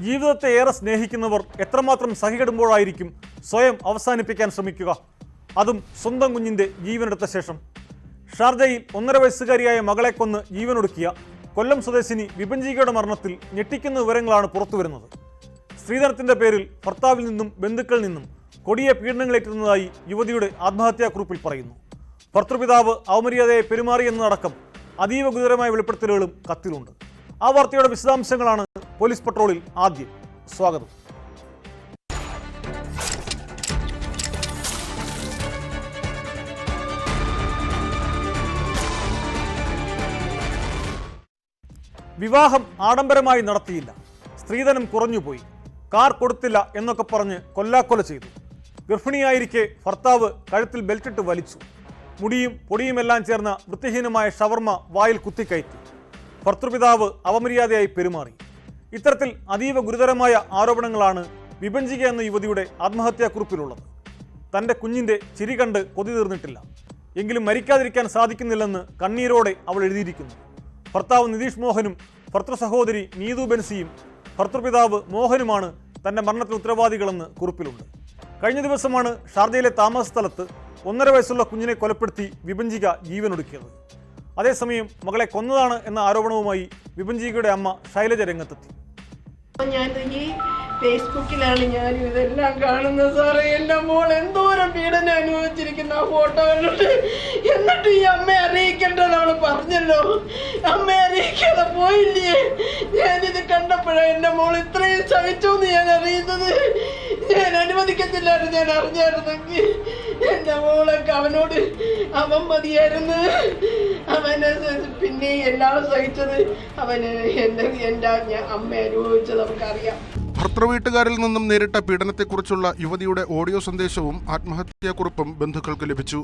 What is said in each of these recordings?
ജീവിതത്തെ ഏറെ സ്നേഹിക്കുന്നവർ എത്രമാത്രം സഹികെടുമ്പോഴായിരിക്കും സ്വയം അവസാനിപ്പിക്കാൻ ശ്രമിക്കുക, അതും സ്വന്തം കുഞ്ഞിൻ്റെ ജീവനെടുത്ത ശേഷം. ഷാർജയിൽ 1.5 വയസ്സുകാരിയായ മകളെ കൊന്ന് ജീവനൊടുക്കിയ കൊല്ലം സ്വദേശിനി വിപഞ്ചികയുടെ മരണത്തിൽ ഞെട്ടിക്കുന്ന വിവരങ്ങളാണ് പുറത്തുവരുന്നത്. സ്ത്രീധനത്തിൻ്റെ പേരിൽ ഭർത്താവിൽ നിന്നും ബന്ധുക്കളിൽ നിന്നും കൊടിയ പീഡനങ്ങളേറ്റുന്നതായി യുവതിയുടെ ആത്മഹത്യാക്കുറിപ്പിൽ പറയുന്നു. ഭർത്തൃപിതാവ് അവമര്യാദയെ പെരുമാറിയെന്നതടക്കം അതീവ ഗുരുതരമായ വെളിപ്പെടുത്തലുകളും കത്തിലുണ്ട്. ആ വാർത്തയുടെ വിശദാംശങ്ങളാണ് പോലീസ് പട്രോളിൽ ആദ്യം. സ്വാഗതം. വിവാഹം ആഡംബരമായി നടത്തിയില്ല, സ്ത്രീധനം കുറഞ്ഞുപോയി, കാർ കൊടുത്തില്ല എന്നൊക്കെ പറഞ്ഞ് കൊല്ലാക്കൊല ചെയ്തു. ഗർഭിണിയായിരിക്കെ ഭർത്താവ് കഴുത്തിൽ ബെൽറ്റിട്ട് വലിച്ചു. മുടിയും പൊടിയുമെല്ലാം ചേർന്ന വൃത്തിഹീനമായ ഷവർമ വായിൽ കുത്തിക്കയറ്റി. ഭർത്തൃപിതാവ് അവമര്യാദയായി പെരുമാറി. ഇത്തരത്തിൽ അതീവ ഗുരുതരമായ ആരോപണങ്ങളാണ് വിപഞ്ചിക എന്ന യുവതിയുടെ ആത്മഹത്യാക്കുറിപ്പിലുള്ളത്. തൻ്റെ കുഞ്ഞിൻ്റെ ചിരി കണ്ട് കൊതി തീർന്നിട്ടില്ല, എങ്കിലും മരിക്കാതിരിക്കാൻ സാധിക്കുന്നില്ലെന്ന് കണ്ണീരോടെ അവൾ എഴുതിയിരിക്കുന്നു. ഭർത്താവ് നിതീഷ് മോഹനും ഭർത്തൃ സഹോദരി നീതു ബെൻസിയും ഭർത്തൃപിതാവ് മോഹനുമാണ് തൻ്റെ മരണത്തിന് ഉത്തരവാദികളെന്ന് കുറിപ്പിലുണ്ട്. കഴിഞ്ഞ ദിവസമാണ് ഷാർജയിലെ താമസ സ്ഥലത്ത് 1.5 വയസ്സുള്ള കുഞ്ഞിനെ കൊലപ്പെടുത്തി വിപഞ്ചിക ജീവനൊടുക്കിയത്. അതേസമയം മകളെ കൊന്നതാണ് എന്ന ആരോപണവുമായി വിപഞ്ചികയുടെ അമ്മ ശൈലജ രംഗത്തെത്തി. ഞാൻ ഈ ഫേസ്ബുക്കിലാണ് ഞാൻ ഇതെല്ലാം കാണുന്നത് സാറേ. എൻ്റെ മോൾ എന്തോരം പീഡനം അനുഭവിച്ചിരിക്കുന്ന ആ ഫോട്ടോ കണ്ടിട്ട്. എന്നിട്ട് ഈ അമ്മയെ അറിയിക്കേണ്ടത് അവൾ പറഞ്ഞല്ലോ, അമ്മയെ അറിയിക്കാതെ പോയില്ലേ. ഞാനിത് കണ്ടപ്പോഴാണ് എൻ്റെ മോൾ ഇത്രയും സഹിച്ചു എന്ന് ഞാൻ അറിയുന്നത്. ഞാൻ അനുവദിക്കത്തില്ലായിരുന്നു. ഞാൻ അറിഞ്ഞായിരുന്നെങ്കിൽ എൻ്റെ മോളൊക്കെ അവനോട് അവൻ മതിയായിരുന്നു. അവന് പിന്നെ എല്ലാം സഹിച്ചത് അവന് എൻ്റെ അമ്മ അനുഭവിച്ചത് നമുക്കറിയാം. ഭർത്തൃവീട്ടുകാരിൽ നിന്നും നേരിട്ട പീഡനത്തെക്കുറിച്ചുള്ള യുവതിയുടെ ഓഡിയോ സന്ദേശവും ആത്മഹത്യാക്കുറിപ്പും ബന്ധുക്കൾക്ക് ലഭിച്ചു.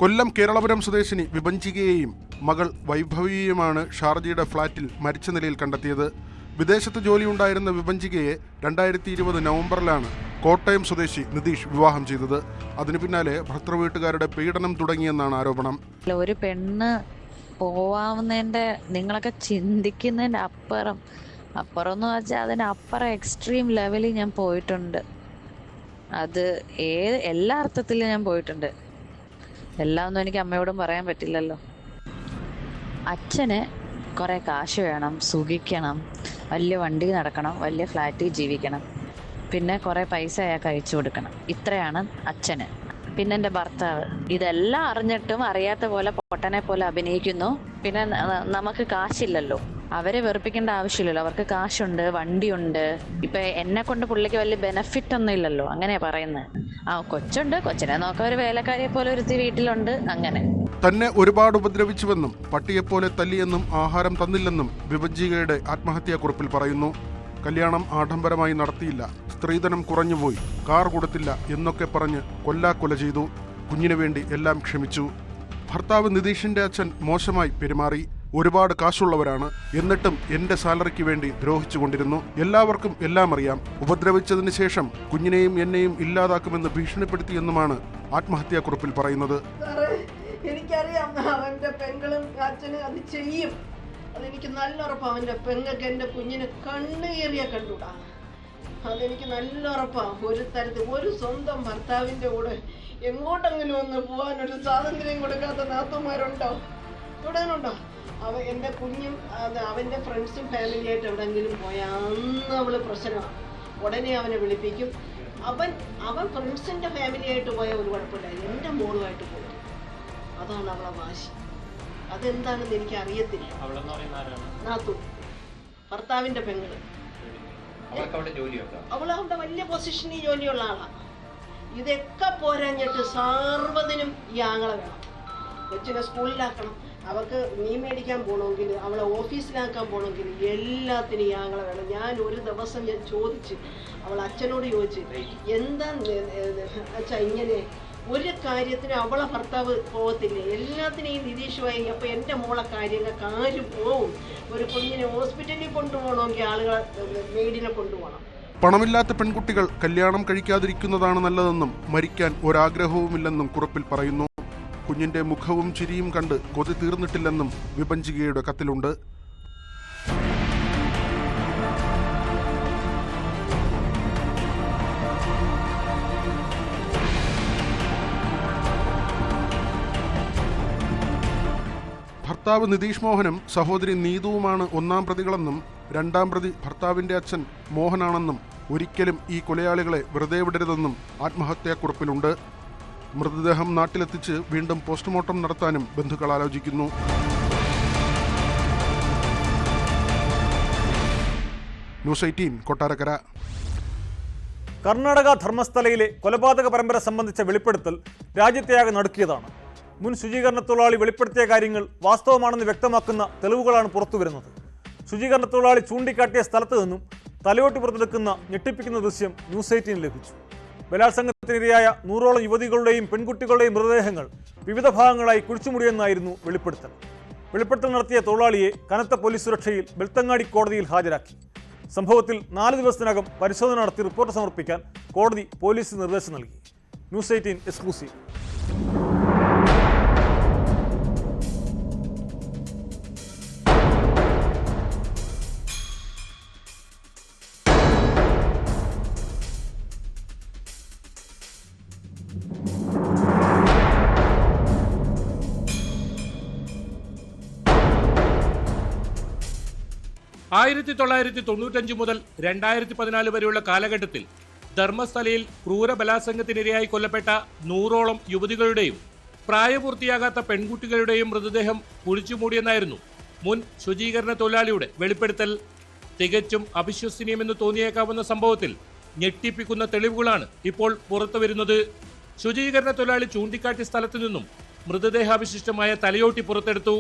കൊല്ലം കേരളപുരം സ്വദേശിനി വിപഞ്ചികയെയും മകൾ വൈഭവിയെയുമാണ് ഷാർജയുടെ ഫ്ളാറ്റിൽ മരിച്ച നിലയിൽ കണ്ടെത്തിയത്. വിദേശത്ത് ജോലിയുണ്ടായിരുന്ന വിപഞ്ചികയെ 2020 നവംബറിലാണ് കോട്ടയം സ്വദേശി നിതീഷ് വിവാഹം ചെയ്തത്. അതിനു പിന്നാലെ ഭർത്തൃവീട്ടുകാരുടെ പീഡനം തുടങ്ങിയെന്നാണ് ആരോപണം. ഒരു പെണ്ണ് പോവാവുന്നതിന്റെ നിങ്ങളൊക്കെ ചിന്തിക്കുന്നതിന്റെ അപ്പുറം എന്ന് വെച്ചാൽ അതിനപ്പുറം എക്സ്ട്രീം ലെവലിൽ ഞാൻ പോയിട്ടുണ്ട്. അത് എല്ലാ അർത്ഥത്തിലും ഞാൻ പോയിട്ടുണ്ട്. എല്ലാം ഒന്നും എനിക്ക് അമ്മയോടും പറയാൻ പറ്റില്ലല്ലോ. അച്ഛന് കുറെ കാശ് വേണം, സുഖിക്കണം, വലിയ വണ്ടി നടക്കണം, വലിയ ഫ്ലാറ്റിൽ ജീവിക്കണം, പിന്നെ കുറെ പൈസ അയാൾക്ക് അയച്ചു കൊടുക്കണം. ഇത്രയാണ് അച്ഛന്. പിന്നെ എൻ്റെ ഭർത്താവ് ഇതെല്ലാം അറിഞ്ഞിട്ടും അറിയാത്ത പോലെ പൊട്ടനെ പോലെ അഭിനയിക്കുന്നു. പിന്നെ നമുക്ക് കാശില്ലല്ലോ, അവരെ വെറുപ്പിക്കേണ്ട ആവശ്യമില്ലല്ലോ. അവർക്ക് കാശുണ്ട്, വണ്ടിയുണ്ട്. ഇപ്പൊ എന്നെ കൊണ്ട് പുള്ളിക്ക് വലിയ ബെനഫിറ്റ് ഒന്നും ഇല്ലല്ലോ, അങ്ങനെയാ പറയുന്നത്. കൊച്ചുണ്ട്, കൊച്ചിനെ നോക്കാൻ ഒരു വേലക്കാരിയെ പോലെ ഒരുത്തി വീട്ടിലുണ്ട്. അങ്ങനെ തന്നെ ഒരുപാട് ഉപദ്രവിച്ചുവെന്നും പട്ടിയെപ്പോലെ തല്ലിയെന്നും ആഹാരം തന്നില്ലെന്നും വിപഞ്ചികയുടെ ആത്മഹത്യാക്കുറിപ്പിൽ പറയുന്നു. കല്യാണം ആഡംബരമായി നടത്തിയില്ല, സ്ത്രീധനം കുറഞ്ഞുപോയി, കാർ കൊടുത്തില്ല എന്നൊക്കെ പറഞ്ഞ് കൊല്ലാക്കൊല ചെയ്തു. കുഞ്ഞിനു വേണ്ടി എല്ലാം ക്ഷമിച്ചു. ഭർത്താവ് നിതീഷിന്റെ അച്ഛൻ മോശമായി പെരുമാറി. ഒരുപാട് കാശുള്ളവരാണ്, എന്നിട്ടും എന്റെ സാലറിക്ക് വേണ്ടി ദ്രോഹിച്ചുകൊണ്ടിരുന്നു. എല്ലാവർക്കും എല്ലാം അറിയാം. ഉപദ്രവിച്ചതിന് ശേഷം കുഞ്ഞിനെയും എന്നെയും ഇല്ലാതാക്കുമെന്ന് ഭീഷണിപ്പെടുത്തിയെന്നുമാണ് ആത്മഹത്യാക്കുറിപ്പിൽ പറയുന്നത്. എനിക്കറിയാം അവന്റെ പെങ്ങളും അച്ഛനും അത് ചെയ്യും. അതെനിക്ക് നല്ല ഉറപ്പാണ്. അവന്റെ പെങ്ങൾക്ക് എൻ്റെ കുഞ്ഞിനെ കണ്ണേറിയ കണ്ടുകൂടാ. അതെനിക്ക് നല്ല ഉറപ്പാണ്. ഒരു തരത്തിൽ ഒരു സ്വന്തം ഭർത്താവിൻ്റെ കൂടെ എങ്ങോട്ടെങ്കിലും ഒന്ന് പോകാനൊരു സ്വാതന്ത്ര്യം കൊടുക്കാത്ത നാത്തൂന്മാരുണ്ടോ? തുടങ്ങുന്നുണ്ടോ? എൻ്റെ കുഞ്ഞും അവൻ്റെ ഫ്രണ്ട്സും ഫാമിലിയായിട്ട് എവിടെയെങ്കിലും പോയാൽ അന്ന് അവള് പ്രശ്നമാണ്. ഉടനെ അവനെ വിളിപ്പിക്കും. അവൻ ഫ്രണ്ട്സിൻ്റെ ഫാമിലിയായിട്ട് പോയാൽ ഒരു കുഴപ്പമില്ല, എൻ്റെ മോളുമായിട്ട് പോകും. അതാണ് അവളെ വാശി. അതെന്താണെന്ന് എനിക്ക് അറിയത്തില്ല. നാത്തു ഭർത്താവിന്റെ പെങ്ങള്. അവളവിടെ വലിയ പൊസിഷനിൽ ജോലിയുള്ള ആളാണ്. ഇതൊക്കെ പോരാഞ്ഞിട്ട് സർവ്വതിനും ഈ ആങ്ങളെ വേണം. കൊച്ചിനെ സ്കൂളിലാക്കണം, അവൾക്ക് മീൻ മേടിക്കാൻ പോകണമെങ്കിൽ, അവളെ ഓഫീസിലാക്കാൻ പോകണമെങ്കിൽ എല്ലാത്തിനും ഈ ആങ്ങളെ വേണം. ഞാൻ ഒരു ദിവസം ചോദിച്ച്, അവൾ അച്ഛനോട് ചോദിച്ച്, എന്താ അച്ഛാ ഇങ്ങനെ ഒരു കാര്യത്തിന് അവളെ ഭർത്താവ് പോകത്തില്ലേ, എല്ലാത്തിനും ഈ നിതീഷുമായി. അപ്പോൾ എൻ്റെ മോളെ കാര്യങ്ങൾക്ക് ആരും പോവും. ഒരു കുഞ്ഞിനെ ഹോസ്പിറ്റലിൽ കൊണ്ടുപോകണമെങ്കിൽ ആളുകളെ മെയ്ഡിനെ കൊണ്ടുപോകണം. പണമില്ലാത്ത പെൺകുട്ടികൾ കല്യാണം കഴിക്കാതിരിക്കുന്നതാണ് നല്ലതെന്നും മരിക്കാൻ ഒരാഗ്രഹവുമില്ലെന്നും കുറിപ്പിൽ പറയുന്നു. കുഞ്ഞിന്റെ മുഖവും ചിരിയും കണ്ട് കൊതി തീർന്നിട്ടില്ലെന്നും വിപഞ്ചികയുടെ കത്തിലുണ്ട്. ഭർത്താവ് നിതീഷ് മോഹനും സഹോദരി നീതുവുമാണ് ഒന്നാം പ്രതികളെന്നും രണ്ടാം പ്രതി ഭർത്താവിന്റെ അച്ഛൻ മോഹനാണെന്നും ഒരിക്കലും ഈ കൊലയാളികളെ വെറുതെ വിടരുതെന്നും ആത്മഹത്യാക്കുറിപ്പിലുണ്ട്. മൃതദേഹം നാട്ടിലെത്തിച്ച് വീണ്ടും പോസ്റ്റ്മോർട്ടം നടത്താനും ബന്ധുക്കൾ ആലോചിക്കുന്നു. ന്യൂസ് 18 കൊട്ടാരക്കര. കർണാടക ധർമ്മസ്ഥലയിലെ കൊലപാതക പരമ്പര സംബന്ധിച്ച വെളിപ്പെടുത്തൽ രാജ്യത്തെയാകെ നടുക്കിയതാണ്. മുൻ ശുചീകരണ തൊഴിലാളി വെളിപ്പെടുത്തിയ കാര്യങ്ങൾ വാസ്തവമാണെന്ന് വ്യക്തമാക്കുന്ന തെളിവുകളാണ് പുറത്തുവരുന്നത്. ശുചീകരണ തൊഴിലാളി ചൂണ്ടിക്കാട്ടിയ സ്ഥലത്ത് നിന്നും തലയോട്ടി പുറത്തെടുക്കുന്ന ഞെട്ടിപ്പിക്കുന്ന ദൃശ്യം ന്യൂസ് 18 ലഭിച്ചു. ബലാത്സംഗത്തിനിരയായ 100ഓളം യുവതികളുടെയും പെൺകുട്ടികളുടെയും മൃതദേഹങ്ങൾ വിവിധ ഭാഗങ്ങളായി കുഴിച്ചുമുടിയെന്നായിരുന്നു വെളിപ്പെടുത്തൽ. വെളിപ്പെടുത്തൽ നടത്തിയ തൊഴിലാളിയെ കനത്ത പോലീസ് സുരക്ഷയിൽ ബെൽത്തങ്ങാടി കോടതിയിൽ ഹാജരാക്കി. സംഭവത്തിൽ 4 ദിവസത്തിനകം പരിശോധന നടത്തി റിപ്പോർട്ട് സമർപ്പിക്കാൻ കോടതി പോലീസിന് നിർദ്ദേശം നൽകി. News 18 exclusive. ആയിരത്തി 1995 മുതൽ 2014 വരെയുള്ള കാലഘട്ടത്തിൽ ധർമ്മസ്ഥലയിൽ ക്രൂര ബലാത്സംഗത്തിനിരയായി കൊല്ലപ്പെട്ട 100ഓളം യുവതികളുടെയും പ്രായപൂർത്തിയാകാത്ത പെൺകുട്ടികളുടെയും മൃതദേഹം കുഴിച്ചുമൂടിയെന്നായിരുന്നു മുൻ ശുചീകരണ തൊഴിലാളിയുടെ വെളിപ്പെടുത്തൽ. തികച്ചും അവിശ്വസനീയമെന്ന് തോന്നിയേക്കാവുന്ന സംഭവത്തിൽ ഞെട്ടിപ്പിക്കുന്ന തെളിവുകളാണ് ഇപ്പോൾ പുറത്തുവരുന്നത്. ശുചീകരണ തൊഴിലാളി ചൂണ്ടിക്കാട്ടിയ സ്ഥലത്തു നിന്നും മൃതദേഹാവശിഷ്ടമായ തലയോട്ടി പുറത്തെടുത്തു.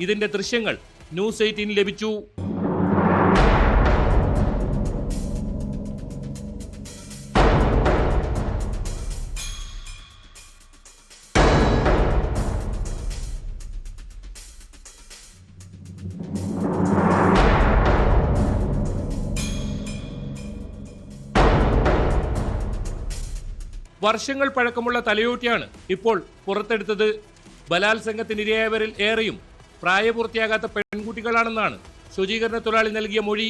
ഇതിന്റെ ദൃശ്യങ്ങൾ ന്യൂസ് 18 ലഭിച്ചു. വർഷങ്ങൾ പഴക്കമുള്ള തലയോട്ടിയാണ് ഇപ്പോൾ പുറത്തെടുത്തത്. ബലാത്സംഗത്തിനിരയായവരിൽ ഏറെയും പ്രായപൂർത്തിയാകാത്ത പെൺകുട്ടികളാണെന്നാണ് ശുചീകരണ തൊഴിലാളി നൽകിയ മൊഴി.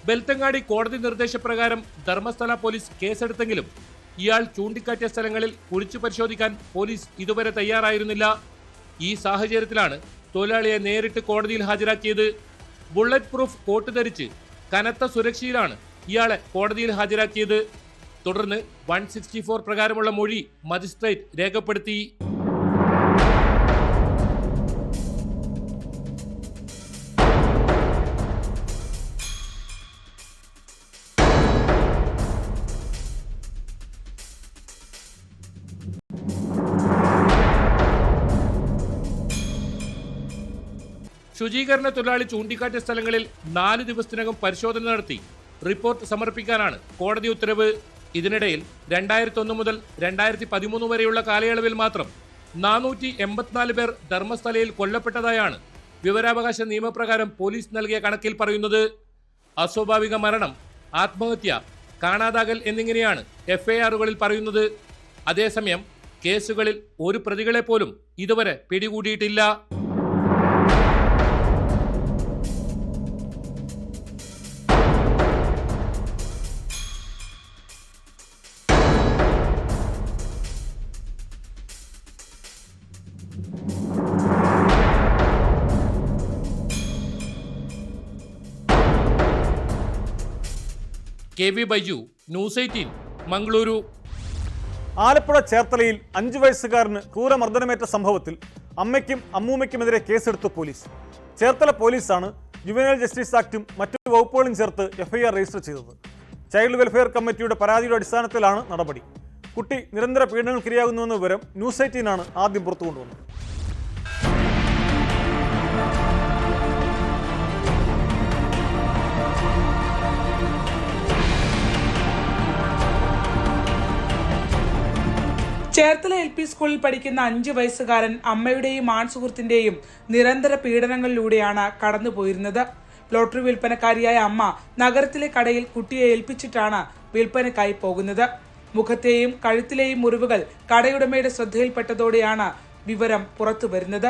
ബെൽത്തങ്ങാടി കോടതി നിർദ്ദേശപ്രകാരം ധർമ്മസ്ഥല പോലീസ് കേസെടുത്തെങ്കിലും ഇയാൾ ചൂണ്ടിക്കാട്ടിയ സ്ഥലങ്ങളിൽ കുഴിച്ചു പരിശോധിക്കാൻ പോലീസ് ഇതുവരെ തയ്യാറായിരുന്നില്ല. ഈ സാഹചര്യത്തിലാണ് തൊഴിലാളിയെ നേരിട്ട് കോടതിയിൽ ഹാജരാക്കിയത്. ബുള്ളറ്റ് പ്രൂഫ് കോട്ട് ധരിച്ച് കനത്ത സുരക്ഷയിലാണ് ഇയാളെ കോടതിയിൽ ഹാജരാക്കിയത്. തുടർന്ന് 164 പ്രകാരമുള്ള മൊഴി മജിസ്ട്രേറ്റ് രേഖപ്പെടുത്തി. ശുചീകരണ തൊഴിലാളി ചൂണ്ടിക്കാട്ടിയ സ്ഥലങ്ങളിൽ 4 ദിവസത്തിനകം പരിശോധന നടത്തി റിപ്പോർട്ട് സമർപ്പിക്കാനാണ് കോടതി ഉത്തരവ്. ഇതിനിടയിൽ 2001 മുതൽ 2013 വരെയുള്ള കാലയളവിൽ മാത്രം 484 പേർ ധർമ്മസ്ഥലയിൽ കൊല്ലപ്പെട്ടതായാണ് വിവരാവകാശ നിയമപ്രകാരം പോലീസ് നൽകിയ കണക്കിൽ പറയുന്നത്. അസ്വാഭാവിക മരണം, ആത്മഹത്യ, കാണാതാകൽ എന്നിങ്ങനെയാണ് FIR-കളിൽ പറയുന്നത്. അതേസമയം കേസുകളിൽ ഒരു പ്രതികളെ പോലും ഇതുവരെ പിടികൂടിയിട്ടില്ല. KV Baiju, news 18, Mangaluru. ആലപ്പുഴ ചേർത്തലയിൽ 5 വയസ്സുകാരന് ക്രൂരമർദ്ദനമേറ്റ സംഭവത്തിൽ അമ്മയ്ക്കും അമ്മൂമ്മയ്ക്കുമെതിരെ കേസെടുത്തു പോലീസ്. ചേർത്തല പോലീസാണ് ജുവനൈൽ ജസ്റ്റിസ് ആക്ടും മറ്റു വകുപ്പുകളും ചേർത്ത് FIR രജിസ്റ്റർ ചെയ്തത്. ചൈൽഡ് വെൽഫെയർ കമ്മിറ്റിയുടെ പരാതിയുടെ അടിസ്ഥാനത്തിലാണ് നടപടി. കുട്ടി നിരന്തര പീഡനങ്ങൾക്കിരയാകുന്നുവെന്ന വിവരം ന്യൂസ് 18 ആണ് ആദ്യം പുറത്തു കൊണ്ടുവന്നത്. ചേർത്തല LP സ്കൂളിൽ പഠിക്കുന്ന 5 വയസ്സുകാരൻ അമ്മയുടെയും ആൺസുഹൃത്തിന്റെയും നിരന്തര പീഡനങ്ങളിലൂടെയാണ് കടന്നുപോയിരുന്നത്. ലോട്ടറി വിൽപ്പനക്കാരിയായ അമ്മ നഗരത്തിലെ കടയിൽ കുട്ടിയെ ഏൽപ്പിച്ചിട്ടാണ് വിൽപ്പനക്കായി പോകുന്നത്. മുഖത്തെയും കഴുത്തിലെയും മുറിവുകൾ കടയുടമയുടെ ശ്രദ്ധയിൽപ്പെട്ടതോടെയാണ് വിവരം പുറത്തു വരുന്നത്.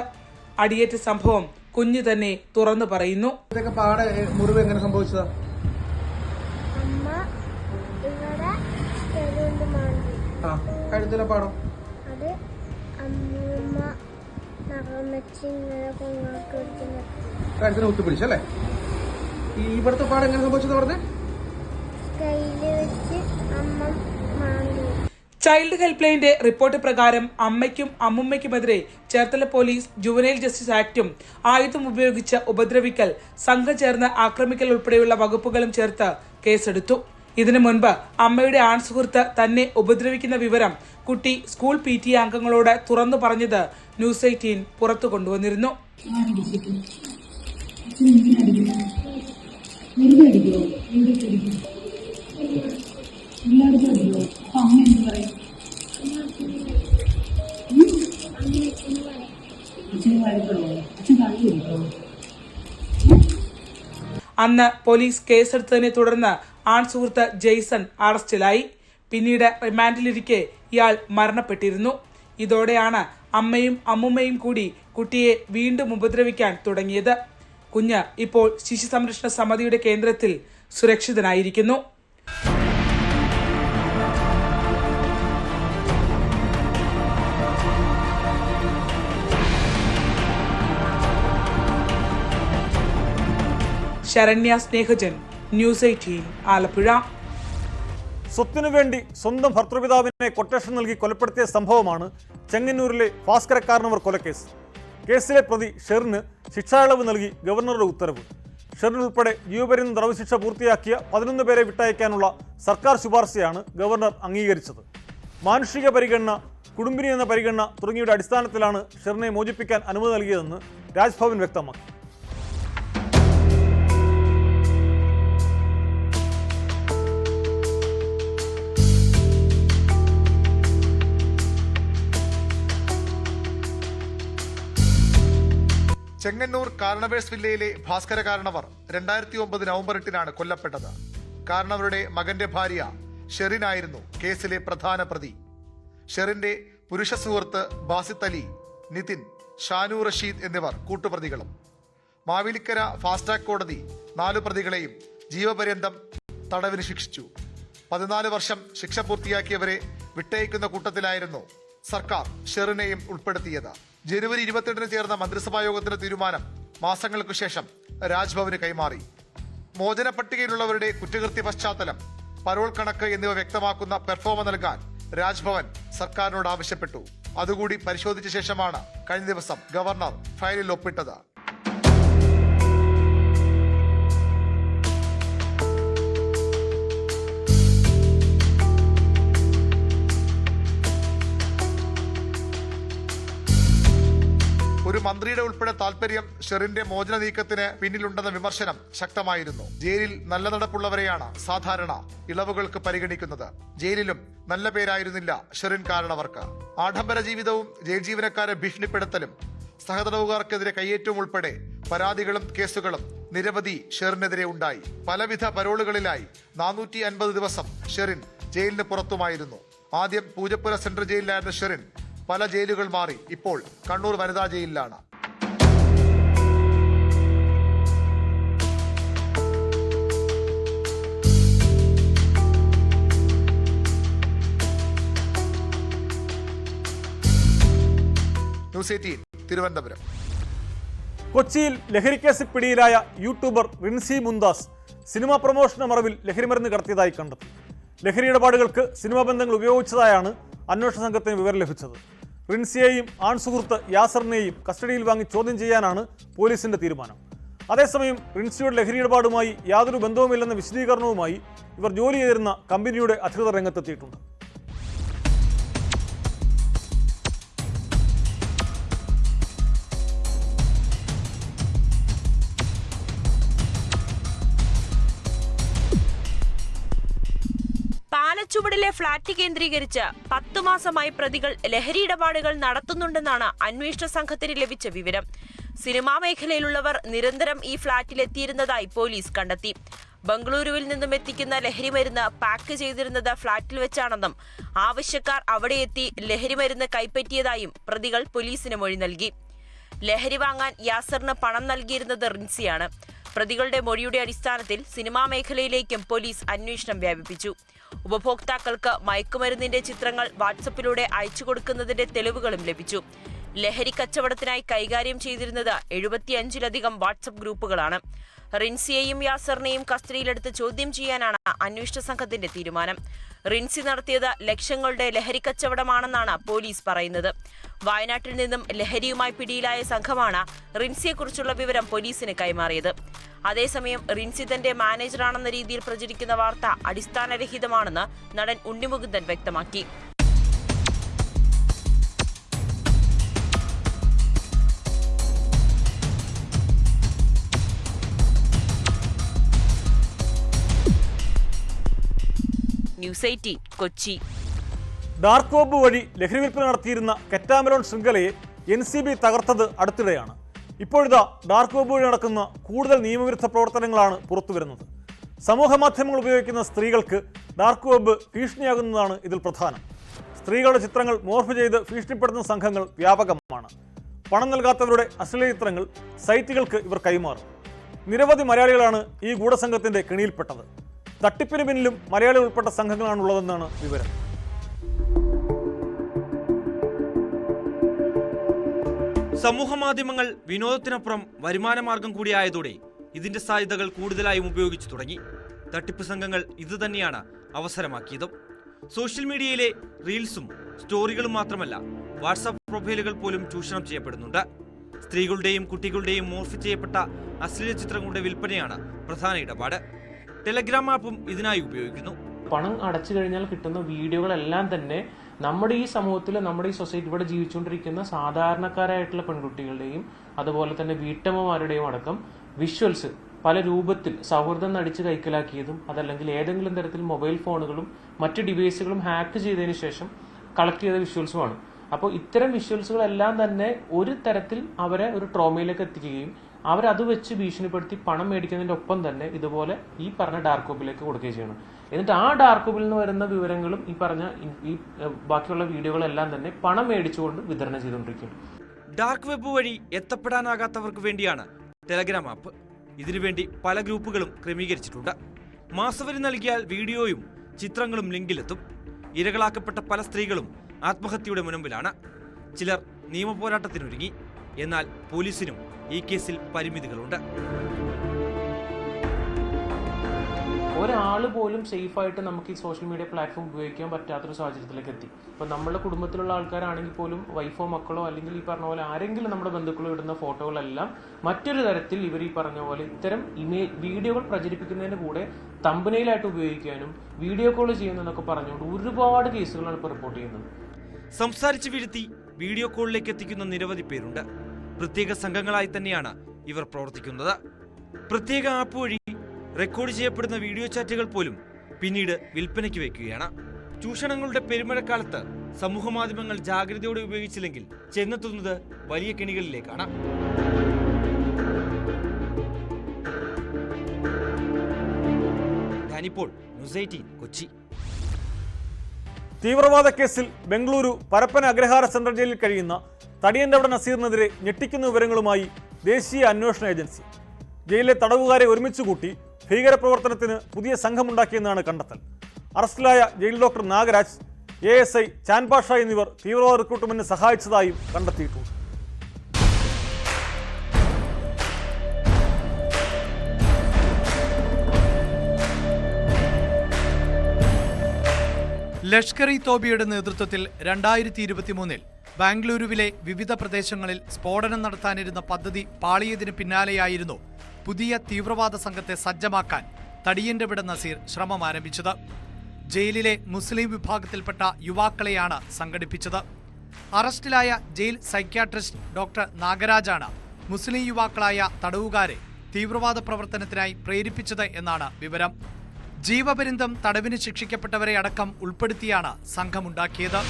അടിയേറ്റ സംഭവം കുഞ്ഞു തന്നെ തുറന്നു പറയുന്നു. മുറിവ് എങ്ങനെ സംഭവിച്ചതാ? കഴുത്തിലെ പാടം അത് അമ്മൂമ്മ നഖം കഴുത്തിന് കുത്തിപ്പിടിച്ചല്ലേ? ഈ ഇവിടുത്തെ പാട് എങ്ങനെ സംഭവിച്ചത് പറഞ്ഞേ? ചൈൽഡ് ഹെൽപ്പ് ലൈനിന്റെ റിപ്പോർട്ട് പ്രകാരം അമ്മയ്ക്കും അമ്മുമ്മയ്ക്കുമെതിരെ ചേർത്തല പോലീസ് ജുവനൈൽ ജസ്റ്റിസ് ആക്ടും ആയുധം ഉപയോഗിച്ച് ഉപദ്രവിക്കൽ, സംഘം ചേർന്ന് ആക്രമിക്കൽ ഉൾപ്പെടെയുള്ള വകുപ്പുകളും ചേർത്ത് കേസെടുത്തു. ഇതിനു മുൻപ് അമ്മയുടെ ആൺസുഹൃത്ത് തന്നെ ഉപദ്രവിക്കുന്ന വിവരം കുട്ടി സ്കൂൾ PTA അംഗങ്ങളോട് തുറന്നു പറഞ്ഞത് ന്യൂസ് 18 പുറത്തു കൊണ്ടുവന്നിരുന്നു. അന്ന് പോലീസ് കേസെടുത്തതിനെ തുടർന്ന് ആൺസുഹൃത്ത് ജെയ്സൺ അറസ്റ്റിലായി. പിന്നീട് റിമാൻഡിലിരിക്കെ ഇയാൾ മരണപ്പെട്ടിരുന്നു. ഇതോടെയാണ് അമ്മയും അമ്മുമ്മയും കൂടി കുട്ടിയെ വീണ്ടും ഉപദ്രവിക്കാൻ തുടങ്ങിയത്. കുഞ്ഞ് ഇപ്പോൾ ശിശു സംരക്ഷണ സമിതിയുടെ കേന്ദ്രത്തിൽ സുരക്ഷിതനായിരിക്കുന്നു. ശരണ്യ സ്നേഹജൻ, ന്യൂസ് 18 ആലപ്പുഴ. സ്വത്തിനു വേണ്ടി സ്വന്തം ഭർത്തൃപിതാവിനെ കൊട്ടേഷൻ നൽകി കൊലപ്പെടുത്തിയ സംഭവമാണ് ചെങ്ങന്നൂരിലെ ഭാസ്കരക്കാരനവർ കൊലക്കേസ്. കേസിലെ പ്രതി ഷെറിന് ശിക്ഷാഇളവ് നൽകി ഗവർണറുടെ ഉത്തരവ്. ഷെറിനുൾപ്പെടെ ജീവപര്യന്തം തടവ് ശിക്ഷ പൂർത്തിയാക്കിയ 11 പേരെ വിട്ടയക്കാനുള്ള സർക്കാർ ശുപാർശയാണ് ഗവർണർ അംഗീകരിച്ചത്. മാനുഷിക പരിഗണന, കുടുംബിനി എന്ന പരിഗണന തുടങ്ങിയവയുടെ അടിസ്ഥാനത്തിലാണ് ഷെറിനെ മോചിപ്പിക്കാൻ അനുമതി നൽകിയതെന്ന് രാജ്ഭവൻ വ്യക്തമാക്കി. ചെങ്ങന്നൂർ കാരണവേഴ്സ് വില്ലയിലെ ഭാസ്കര കാരണവർ 2009 നവംബർ 8 കൊല്ലപ്പെട്ടത്. കാരണവരുടെ മകന്റെ ഭാര്യ ഷെറിനായിരുന്നു കേസിലെ പ്രധാന പ്രതി. ഷെറിന്റെ പുരുഷ സുഹൃത്ത് ബാസിത്ത് അലി, നിതിൻ, ഷാനു റഷീദ് എന്നിവർ കൂട്ടുപ്രതികളും. മാവേലിക്കര ഫാസ്റ്റ് ട്രാക്ക് കോടതി 4 പ്രതികളെയും ജീവപര്യന്തം തടവിന് ശിക്ഷിച്ചു. 14 വർഷം ശിക്ഷ പൂർത്തിയാക്കിയവരെ വിട്ടയക്കുന്ന കൂട്ടത്തിലായിരുന്നു സർക്കാർ ഷെറിനെയും ഉൾപ്പെടുത്തിയത്. ജനുവരി 28 ചേർന്ന മന്ത്രിസഭാ യോഗത്തിന്റെ തീരുമാനം മാസങ്ങൾക്കു ശേഷം രാജ്ഭവന് കൈമാറി. മോചന പട്ടികയിലുള്ളവരുടെ കുറ്റകൃത്യ പശ്ചാത്തലം, പരോൾ കണക്ക് എന്നിവ വ്യക്തമാക്കുന്ന പെർഫോമ നൽകാൻ രാജ്ഭവൻ സർക്കാരിനോട് ആവശ്യപ്പെട്ടു. അതുകൂടി പരിശോധിച്ച ശേഷമാണ് കഴിഞ്ഞ ദിവസം ഗവർണർ ഫയലിൽ ഒപ്പിട്ടത്. ഒരു മന്ത്രിയുടെ ഉൾപ്പെടെ താൽപര്യം ഷെറിന്റെ മോചന നീക്കത്തിന് പിന്നിലുണ്ടെന്ന വിമർശനം ശക്തമായിരുന്നു. ജയിലിൽ നല്ല നടപ്പുള്ളവരെയാണ് സാധാരണ ഇളവുകൾക്ക് പരിഗണിക്കുന്നത്. ജയിലിലും നല്ല പേരായിരുന്നില്ല ഷെറിൻ കാരണവർക്ക്. ആഡംബര ജീവിതവും ജയിൽ ജീവനക്കാരെ ഭീഷണിപ്പെടുത്തലും സഹതടവുകാർക്കെതിരെ കയ്യേറ്റവും ഉൾപ്പെടെ പരാതികളും കേസുകളും നിരവധി ഷെറിനെതിരെ ഉണ്ടായി. പലവിധ പരോളുകളിലായി 450 ദിവസം ഷെറിൻ ജയിലിന് പുറത്തുമായിരുന്നു. ആദ്യം പൂജപ്പുര സെൻട്രൽ ജയിലിലായിരുന്ന ഷെറിൻ പല ജയിലുകൾ മാറി ഇപ്പോൾ കണ്ണൂർ വനിതാ ജയിലിലാണ്. ന്യൂസ് 18 തിരുവനന്തപുരം. കൊച്ചിയിൽ ലഹരിക്കേസിൽ പിടിയിലായ യൂട്യൂബർ റിൻസി മുന്താസ് സിനിമാ പ്രൊമോഷന് മറവിൽ ലഹരിമരുന്ന് കടത്തിയതായി കണ്ടെത്തി. ലഹരി ഇടപാടുകൾക്ക് സിനിമാ ബന്ധങ്ങൾ ഉപയോഗിച്ചതായാണ് അന്വേഷണ സംഘത്തിന് വിവരം ലഭിച്ചത്. റിൻസിയെയും ആൺസുഹൃത്ത് യാസറിനെയും കസ്റ്റഡിയിൽ വാങ്ങി ചോദ്യം ചെയ്യാനാണ് പോലീസിന്റെ തീരുമാനം. അതേസമയം റിൻസിയുടെ ലഹരി ഇടപാടുമായി യാതൊരു ബന്ധവുമില്ലെന്ന വിശദീകരണവുമായി ഇവർ ജോലി ചെയ്തിരുന്ന കമ്പനിയുടെ അധികൃതർ രംഗത്തെത്തിയിട്ടുണ്ട്. പാലച്ചുവടിലെ ഫ്ളാറ്റ് കേന്ദ്രീകരിച്ച് 10 മാസമായി പ്രതികൾ ലഹരി ഇടപാടുകൾ നടത്തുന്നുണ്ടെന്നാണ് അന്വേഷണ സംഘത്തിന് ലഭിച്ച വിവരം. സിനിമാ മേഖലയിലുള്ളവർ നിരന്തരം ഈ ഫ്ളാറ്റിലെത്തിയിരുന്നതായി പോലീസ് കണ്ടെത്തി. ബംഗളൂരുവിൽ നിന്നും എത്തിക്കുന്ന ലഹരി മരുന്ന് പാക്ക് ചെയ്തിരുന്നത് ഫ്ളാറ്റിൽ വെച്ചാണെന്നും ആവശ്യക്കാർ അവിടെ എത്തി ലഹരി മരുന്ന് കൈപ്പറ്റിയതായും പ്രതികൾ പോലീസിന് മൊഴി നൽകി. ലഹരി വാങ്ങാൻ യാസറിന് പണം നൽകിയിരുന്നത് റിൻസിയാണ്. പ്രതികളുടെ മൊഴിയുടെ അടിസ്ഥാനത്തിൽ സിനിമാ മേഖലയിലേക്കും പോലീസ് അന്വേഷണം വ്യാപിപ്പിച്ചു. ഉപഭോക്താക്കൾക്ക് മയക്കുമരുന്നിന്റെ ചിത്രങ്ങൾ വാട്സപ്പിലൂടെ അയച്ചു കൊടുക്കുന്നതിന്റെ തെളിവുകളും ലഭിച്ചു. ലഹരി കച്ചവടത്തിനായി കൈകാര്യം ചെയ്തിരുന്നത് 75-ലധികം വാട്സപ്പ് ഗ്രൂപ്പുകളാണ്. റിൻസിയെയും യാസറിനെയും കസ്റ്റഡിയിലെടുത്ത് ചോദ്യം ചെയ്യാനാണ് അന്വേഷണ സംഘത്തിന്റെ തീരുമാനം. റിൻസി നടത്തിയത് ലക്ഷങ്ങളുടെ ലഹരി കച്ചവടമാണെന്നാണ് പോലീസ് പറയുന്നത്. വയനാട്ടിൽ നിന്നും ലഹരിയുമായി പിടിയിലായ സംഘമാണ് റിൻസിയെക്കുറിച്ചുള്ള വിവരം പോലീസിന് കൈമാറിയത്. അതേസമയം റിൻസി തന്റെ മാനേജറാണെന്ന രീതിയിൽ പ്രചരിക്കുന്ന വാർത്ത അടിസ്ഥാനരഹിതമാണെന്ന് നടൻ ഉണ്ണിമുകുന്ദൻ വ്യക്തമാക്കി. ന്യൂസ് 18 കൊച്ചി. ഡാർക്ക് വെബ് വഴി ലഹരി വിൽപ്പന നടത്തിയിരുന്ന കെറ്റാമലോൺ ശൃംഖലയെ NCB തകർത്തത് അടുത്തിടെയാണ്. ഇപ്പോഴിതാ ഡാർക്ക് വെബ് വഴി നടക്കുന്ന കൂടുതൽ നിയമവിരുദ്ധ പ്രവർത്തനങ്ങളാണ് പുറത്തുവരുന്നത്. സമൂഹ മാധ്യമങ്ങൾ ഉപയോഗിക്കുന്ന സ്ത്രീകൾക്ക് ഡാർക്ക് വെബ് ഭീഷണിയാകുന്നതാണ് ഇതിൽ പ്രധാനം. സ്ത്രീകളുടെ ചിത്രങ്ങൾ മോർഫ് ചെയ്ത് ഭീഷണിപ്പെടുത്തുന്ന സംഘങ്ങൾ വ്യാപകമാണ്. പണം നൽകാത്തവരുടെ അശ്ലീല ചിത്രങ്ങൾ സൈറ്റുകൾക്ക് ഇവർ കൈമാറും. നിരവധി മലയാളികളാണ് ഈ ഗൂഢസംഘത്തിന്റെ കെണിയിൽപ്പെട്ടത്. തട്ടിപ്പിന് പിന്നിലും മലയാളി ഉൾപ്പെട്ട സംഘങ്ങളാണുള്ളതെന്നാണ് വിവരം. സമൂഹമാധ്യമങ്ങൾ വിനോദത്തിനപ്പുറം വരുമാനമാർഗം കൂടിയായതോടെ ഇതിന്റെ സാധ്യതകൾ കൂടുതലായും ഉപയോഗിച്ചു തുടങ്ങി. തട്ടിപ്പ് സംഘങ്ങൾ ഇതുതന്നെയാണ് അവസരമാക്കിയതും. സോഷ്യൽ മീഡിയയിലെ റീൽസും സ്റ്റോറികളും മാത്രമല്ല, വാട്സാപ്പ് പ്രൊഫൈലുകൾ പോലും ചൂഷണം ചെയ്യപ്പെടുന്നുണ്ട്. സ്ത്രീകളുടെയും കുട്ടികളുടെയും മോർഫ് ചെയ്യപ്പെട്ട അശ്ലീല ചിത്രങ്ങളുടെ വിൽപ്പനയാണ് പ്രധാന ഇടപാട്. ടെലഗ്രാം ആപ്പും ഇതിനായി ഉപയോഗിക്കുന്നു. പണം അടച്ചു കഴിഞ്ഞാൽ കിട്ടുന്ന വീഡിയോകളെല്ലാം തന്നെ നമ്മുടെ ഈ സമൂഹത്തിൽ, നമ്മുടെ ഈ സൊസൈറ്റി, ഇവിടെ ജീവിച്ചുകൊണ്ടിരിക്കുന്ന സാധാരണക്കാരായിട്ടുള്ള പെൺകുട്ടികളുടെയും അതുപോലെ തന്നെ വീട്ടമ്മമാരുടെയും അടക്കം വിഷ്വൽസ് പല രൂപത്തിൽ സൗഹൃദം നടിച്ച് കൈക്കലാക്കിയതും അതല്ലെങ്കിൽ ഏതെങ്കിലും തരത്തിൽ മൊബൈൽ ഫോണുകളും മറ്റ് ഡിവൈസുകളും ഹാക്ക് ചെയ്തതിന് ശേഷം കളക്ട് ചെയ്ത വിഷ്വൽസുമാണ്. അപ്പോൾ ഇത്തരം വിഷ്വൽസുകളെല്ലാം തന്നെ ഒരു തരത്തിൽ അവരെ ഒരു ട്രോമയിലേക്ക് എത്തിക്കുകയും അവരത് വെച്ച് ഭീഷണിപ്പെടുത്തി പണം മേടിക്കുന്നതിൻ്റെ ഒപ്പം തന്നെ ഇതുപോലെ ഈ പറഞ്ഞ ഡാർക്ക് വെബിലേക്ക് കൊടുക്കുകയും ചെയ്യണം. എന്നിട്ട് ആ ഡാർക്ക് വെബിൽ നിന്ന് വരുന്ന വിവരങ്ങളും ഈ പറഞ്ഞ ഈ ബാക്കിയുള്ള വീഡിയോകളെല്ലാം തന്നെ പണം മേടിച്ചുകൊണ്ട് വിതരണം ചെയ്തുകൊണ്ടിരിക്കുകയാണ്. ഡാർക്ക് വെബ് വഴി എത്തപ്പെടാനാകാത്തവർക്ക് വേണ്ടിയാണ് ടെലഗ്രാം ആപ്പ്. ഇതിനുവേണ്ടി പല ഗ്രൂപ്പുകളും ക്രമീകരിച്ചിട്ടുണ്ട്. മാസവരി നൽകിയാൽ വീഡിയോയും ചിത്രങ്ങളും ലിങ്കിലെത്തും. ഇരകളാക്കപ്പെട്ട പല സ്ത്രീകളും ആത്മഹത്യയുടെ മുൻപിലാണ്. ചിലർ നിയമപോരാട്ടത്തിനൊരുങ്ങി. എന്നാൽ പോലീസിനും ഈ കേസിൽ പരിമിതികളുണ്ട്. ഒരാൾ പോലും സേഫായിട്ട് നമുക്ക് ഈ സോഷ്യൽ മീഡിയ പ്ലാറ്റ്ഫോം ഉപയോഗിക്കാൻ പറ്റാത്തൊരു സാഹചര്യത്തിലേക്ക് എത്തി. ഇപ്പം നമ്മുടെ കുടുംബത്തിലുള്ള ആൾക്കാരാണെങ്കിൽ പോലും വൈഫോ മക്കളോ അല്ലെങ്കിൽ ഈ പറഞ്ഞ പോലെ ആരെങ്കിലും നമ്മുടെ ബന്ധുക്കളോ ഇടുന്ന ഫോട്ടോകളെല്ലാം മറ്റൊരു തരത്തിൽ ഇവർ ഈ പറഞ്ഞ പോലെ ഇത്തരം വീഡിയോകൾ പ്രചരിപ്പിക്കുന്നതിന് കൂടെ തമ്പനയിലായിട്ട് ഉപയോഗിക്കാനും വീഡിയോ കോൾ ചെയ്യുന്നതെന്നൊക്കെ പറഞ്ഞുകൊണ്ട് ഒരുപാട് കേസുകളാണ് ഇപ്പോൾ റിപ്പോർട്ട് ചെയ്യുന്നത്. സംസാരിച്ച് വീഴ്ത്തി വീഡിയോ കോളിലേക്ക് എത്തിക്കുന്ന നിരവധി പേരുണ്ട്. പ്രത്യേക സംഘങ്ങളായി തന്നെയാണ് ഇവർ പ്രവർത്തിക്കുന്നത്. പ്രത്യേക ആപ്പ് വഴി റെക്കോർഡ് ചെയ്യപ്പെടുന്ന വീഡിയോ ചാറ്റുകൾ പോലും പിന്നീട് വിൽപ്പനയ്ക്ക് വയ്ക്കുകയാണ്. ചൂഷണങ്ങളുടെ പെരുമഴക്കാലത്ത് സമൂഹമാധ്യമങ്ങൾ ജാഗ്രതയോടെ ഉപയോഗിച്ചില്ലെങ്കിൽ ചെന്നെത്തുന്നത് വലിയ കെണികളിലേക്കാണ്. ധാനിപ്പോൾ ന്യൂസ് 18 കൊച്ചി. തീവ്രവാദ കേസിൽ ബംഗളൂരു പരപ്പന അഗ്രഹാര സെൻട്രൽ ജയിലിൽ കഴിയുന്ന തടിയൻ്റെവിടെ നസീറിനെതിരെ ഞെട്ടിക്കുന്ന വിവരങ്ങളുമായി ദേശീയ അന്വേഷണ ഏജൻസി. ജയിലിലെ തടവുകാരെ ഒരുമിച്ച് കൂട്ടി ഭീകരപ്രവർത്തനത്തിന് പുതിയ സംഘമുണ്ടാക്കിയെന്നാണ് കണ്ടെത്തൽ. അറസ്റ്റിലായ ജയിൽ ഡോക്ടർ നാഗരാജ്, ASI ചാൻപാഷ എന്നിവർ തീവ്രവാദ റിക്രൂട്ട്മെന്റിന് സഹായിച്ചതായും കണ്ടെത്തിയിട്ടുണ്ട്. ലഷ്കർ ഇ തോബയുടെ നേതൃത്വത്തിൽ 2023 ബാംഗ്ലൂരുവിലെ വിവിധ പ്രദേശങ്ങളിൽ സ്ഫോടനം നടത്താനിരുന്ന പദ്ധതി പാളിയതിന് പിന്നാലെയായിരുന്നു പുതിയ തീവ്രവാദ സംഘത്തെ സജ്ജമാക്കാൻ തടിയൻ്റെവിടെ നസീർ ശ്രമം ആരംഭിച്ചത്. ജയിലിലെ മുസ്ലിം വിഭാഗത്തിൽപ്പെട്ട യുവാക്കളെയാണ് സംഘടിപ്പിച്ചത്. അറസ്റ്റിലായ ജയിൽ സൈക്യാട്രിസ്റ്റ് ഡോക്ടർ നാഗരാജാണ് മുസ്ലിം യുവാക്കളായ തടവുകാരെ തീവ്രവാദ പ്രവർത്തനത്തിനായി പ്രേരിപ്പിച്ചത് എന്നാണ് വിവരം. ജീവപര്യന്തം തടവിന് ശിക്ഷിക്കപ്പെട്ടവരെ അടക്കം ഉൾപ്പെടുത്തിയാണ് സംഘമുണ്ടാക്കിയത്.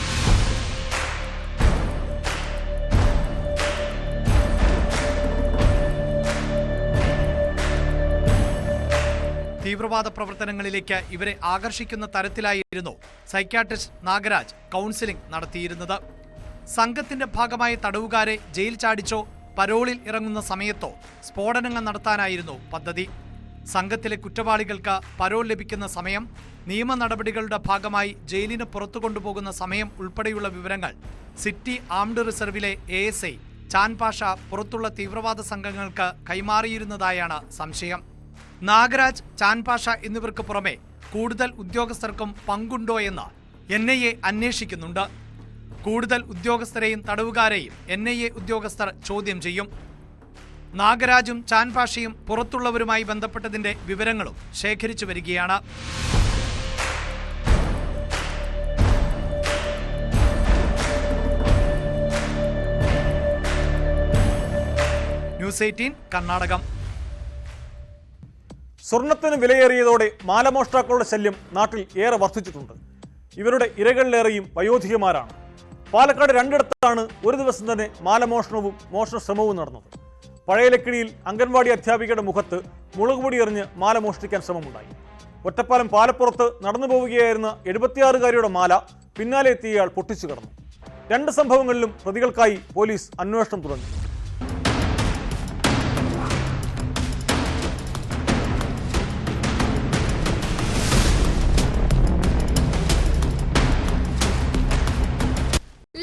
തീവ്രവാദ പ്രവർത്തനങ്ങളിലേക്ക് ഇവരെ ആകർഷിക്കുന്ന തരത്തിലായിരുന്നു സൈക്യാട്രിസ്റ്റ് നാഗരാജ് കൗൺസിലിംഗ് നടത്തിയിരുന്നത്. സംഘത്തിന്റെ ഭാഗമായ തടവുകാരെ ജയിൽ ചാടിച്ചോ പരോളിൽ ഇറങ്ങുന്ന സമയത്തോ സ്ഫോടനങ്ങൾ നടത്താനായിരുന്നു പദ്ധതി. സംഘത്തിലെ കുറ്റവാളികൾക്ക് പരോൾ ലഭിക്കുന്ന സമയം, നിയമ നടപടികളുടെ ഭാഗമായി ജയിലിന് പുറത്തു കൊണ്ടുപോകുന്ന സമയം ഉൾപ്പെടെയുള്ള വിവരങ്ങൾ സിറ്റി ആംഡ് റിസർവിലെ ASI ചാൻ പാഷ പുറത്തുള്ള തീവ്രവാദ സംഘങ്ങൾക്ക് കൈമാറിയിരുന്നതായാണ് സംശയം. നാഗരാജ്, ചാൻ പാഷ എന്നിവർക്ക് പുറമെ കൂടുതൽ ഉദ്യോഗസ്ഥർക്കും പങ്കുണ്ടോ എന്ന് NIA അന്വേഷിക്കുന്നുണ്ട്. കൂടുതൽ ഉദ്യോഗസ്ഥരെയും തടവുകാരെയും NIA ഉദ്യോഗസ്ഥർ ചോദ്യം ചെയ്യും. നാഗരാജും ചാൻ പാഷയും പുറത്തുള്ളവരുമായി ബന്ധപ്പെട്ടതിന്റെ വിവരങ്ങളും ശേഖരിച്ചു വരികയാണ്. ന്യൂസ് 18 കർണാടകം. സ്വർണത്തിന് വിലയേറിയതോടെ മാലമോഷ്ടാക്കളുടെ ശല്യം നാട്ടിൽ ഏറെ വർദ്ധിച്ചിട്ടുണ്ട്. ഇവരുടെ ഇരകളിലേറെയും വയോധികമാരാണ്. പാലക്കാട് രണ്ടിടത്താണ് ഒരു ദിവസം തന്നെ മാലമോഷണവും മോഷണ ശ്രമവും നടന്നത്. പഴയ ലക്കിടിയിൽ അംഗൻവാടി അധ്യാപികയുടെ മുഖത്ത് മുളകുപൊടി എറിഞ്ഞ് മാല മോഷ്ടിക്കാൻ ശ്രമമുണ്ടായി. ഒറ്റപ്പാലം പാലപ്പുറത്ത് നടന്നു പോവുകയായിരുന്ന 76-കാരിയുടെ മാല പിന്നാലെ എത്തിയയാൾ പൊട്ടിച്ചു കടന്നു. 2 സംഭവങ്ങളിലും പ്രതികൾക്കായി പോലീസ് അന്വേഷണം തുടങ്ങി.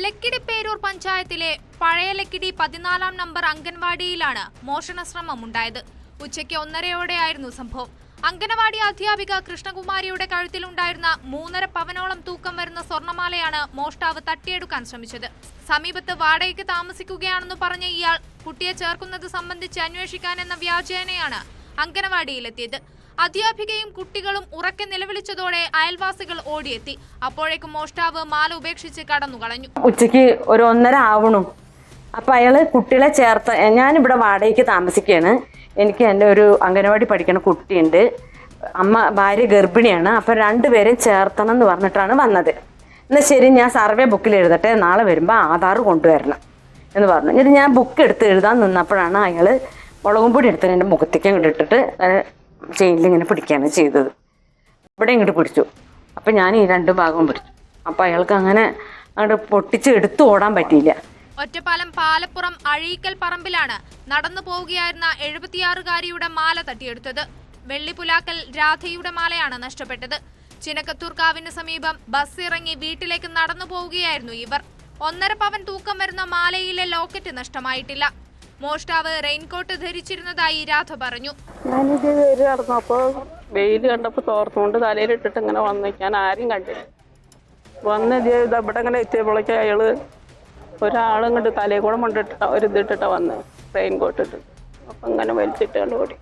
ലക്കിടി പേരൂർ പഞ്ചായത്തിലെ പഴയ ലക്കിടി 14-ാം നമ്പർ അംഗൻവാടിയിലാണ് മോഷണ ശ്രമം ഉണ്ടായത്. ഉച്ചയ്ക്ക് 1:30-ഓടെയായിരുന്നു സംഭവം. അംഗനവാടി അധ്യാപിക കൃഷ്ണകുമാരിയുടെ കഴുത്തിലുണ്ടായിരുന്ന 3.5 പവനോളം തൂക്കം വരുന്ന സ്വർണമാലയാണ് മോഷ്ടാവ് തട്ടിയെടുക്കാൻ ശ്രമിച്ചത്. സമീപത്ത് വാടകയ്ക്ക് താമസിക്കുകയാണെന്ന് പറഞ്ഞ ഇയാൾ കുട്ടിയെ ചേർക്കുന്നത് സംബന്ധിച്ച് അന്വേഷിക്കാനെന്ന വ്യാജേനയാണ് അംഗനവാടിയിലെത്തിയത്. അധ്യാപികയും കുട്ടികളും ഉറക്കെ നിലവിളിച്ചതോടെ അയൽവാസികൾ ഓടിയെത്തി. അപ്പോഴേക്കും മോഷ്ടാവ് മാല ഉപേക്ഷിച്ച് കടന്നുകളഞ്ഞു. ഉച്ചയ്ക്ക് ഒരു 1:30 ആവണു. അപ്പൊ അയാള് കുട്ടികളെ ചേർത്ത്, ഞാനിവിടെ വാടകയ്ക്ക് താമസിക്കുകയാണ്, എനിക്ക് എൻ്റെ ഒരു അംഗനവാടി പഠിക്കുന്ന കുട്ടിയുണ്ട്, ഭാര്യ ഗർഭിണിയാണ്, അപ്പൊ 2 പേരെയും ചേർത്തണം എന്ന് പറഞ്ഞിട്ടാണ് വന്നത്. എന്നാൽ ശരി, ഞാൻ സർവേ ബുക്കിൽ എഴുതട്ടെ, നാളെ വരുമ്പോൾ ആധാർ കൊണ്ടുവരണം എന്ന് പറഞ്ഞു. എന്നിട്ട് ഞാൻ ബുക്ക് എടുത്ത് എഴുതാൻ നിന്നപ്പോഴാണ് അയാള് മുളകും പൊടി എടുത്ത് എൻ്റെ മുഖത്തേക്ക് ഇങ്ങോട്ട് ഇട്ടിട്ട് ജയിലിങ്ങനെ പിടിക്കുകയാണ് ചെയ്തത്. ഇവിടെ ഇങ്ങോട്ട് പിടിച്ചു. അപ്പം ഞാൻ ഈ 2 ഭാഗവും പിടിച്ചു. അപ്പം അയാൾക്ക് അങ്ങനെ അങ്ങോട്ട് പൊട്ടിച്ച് എടുത്തു ഓടാൻ പറ്റിയില്ല. ഒറ്റപ്പാലം പാലപ്പുറം അഴീക്കൽ പറമ്പിലാണ് നടന്നു പോവുകയായിരുന്ന 76-കാരിയുടെ മാല തട്ടിയെടുത്തത്. വെള്ളിപ്പുലാക്കൽ രാധയുടെ മാലയാണ് നഷ്ടപ്പെട്ടത്. ചിനക്കത്തൂർക്കാവിന് സമീപം ബസ് ഇറങ്ങി വീട്ടിലേക്ക് നടന്നു പോവുകയായിരുന്നു ഇവർ. 1.5 പവൻ തൂക്കം വരുന്ന മാലയിലെ ലോക്കറ്റ് നഷ്ടമായിട്ടില്ല. മോഷ്ടാവ് റെയിൻകോട്ട് ധരിച്ചിരുന്നതായി രാധ പറഞ്ഞു. ഞാനിത് കയറി നടന്നു. അപ്പോൾ വെയിൽ കണ്ടപ്പോൾ തോർത്തുകൊണ്ട് തലയിലിട്ടിട്ട് ഇങ്ങനെ വന്നു. ഞാൻ ആരും കണ്ടില്ല. വന്ന് ഇവിടെ ഇങ്ങനെ എത്തിയപ്പോഴേക്കും അയാള് ഒരാളിങ്ങോട്ട് തലയിൽ കൂടെ കൊണ്ടിട്ടിട്ട ഇതിട്ടിട്ടാ വന്ന്, റെയിൻകോട്ട് ഇട്ട്. അപ്പം ഇങ്ങനെ വലിച്ചിട്ടാണ് ഓടി.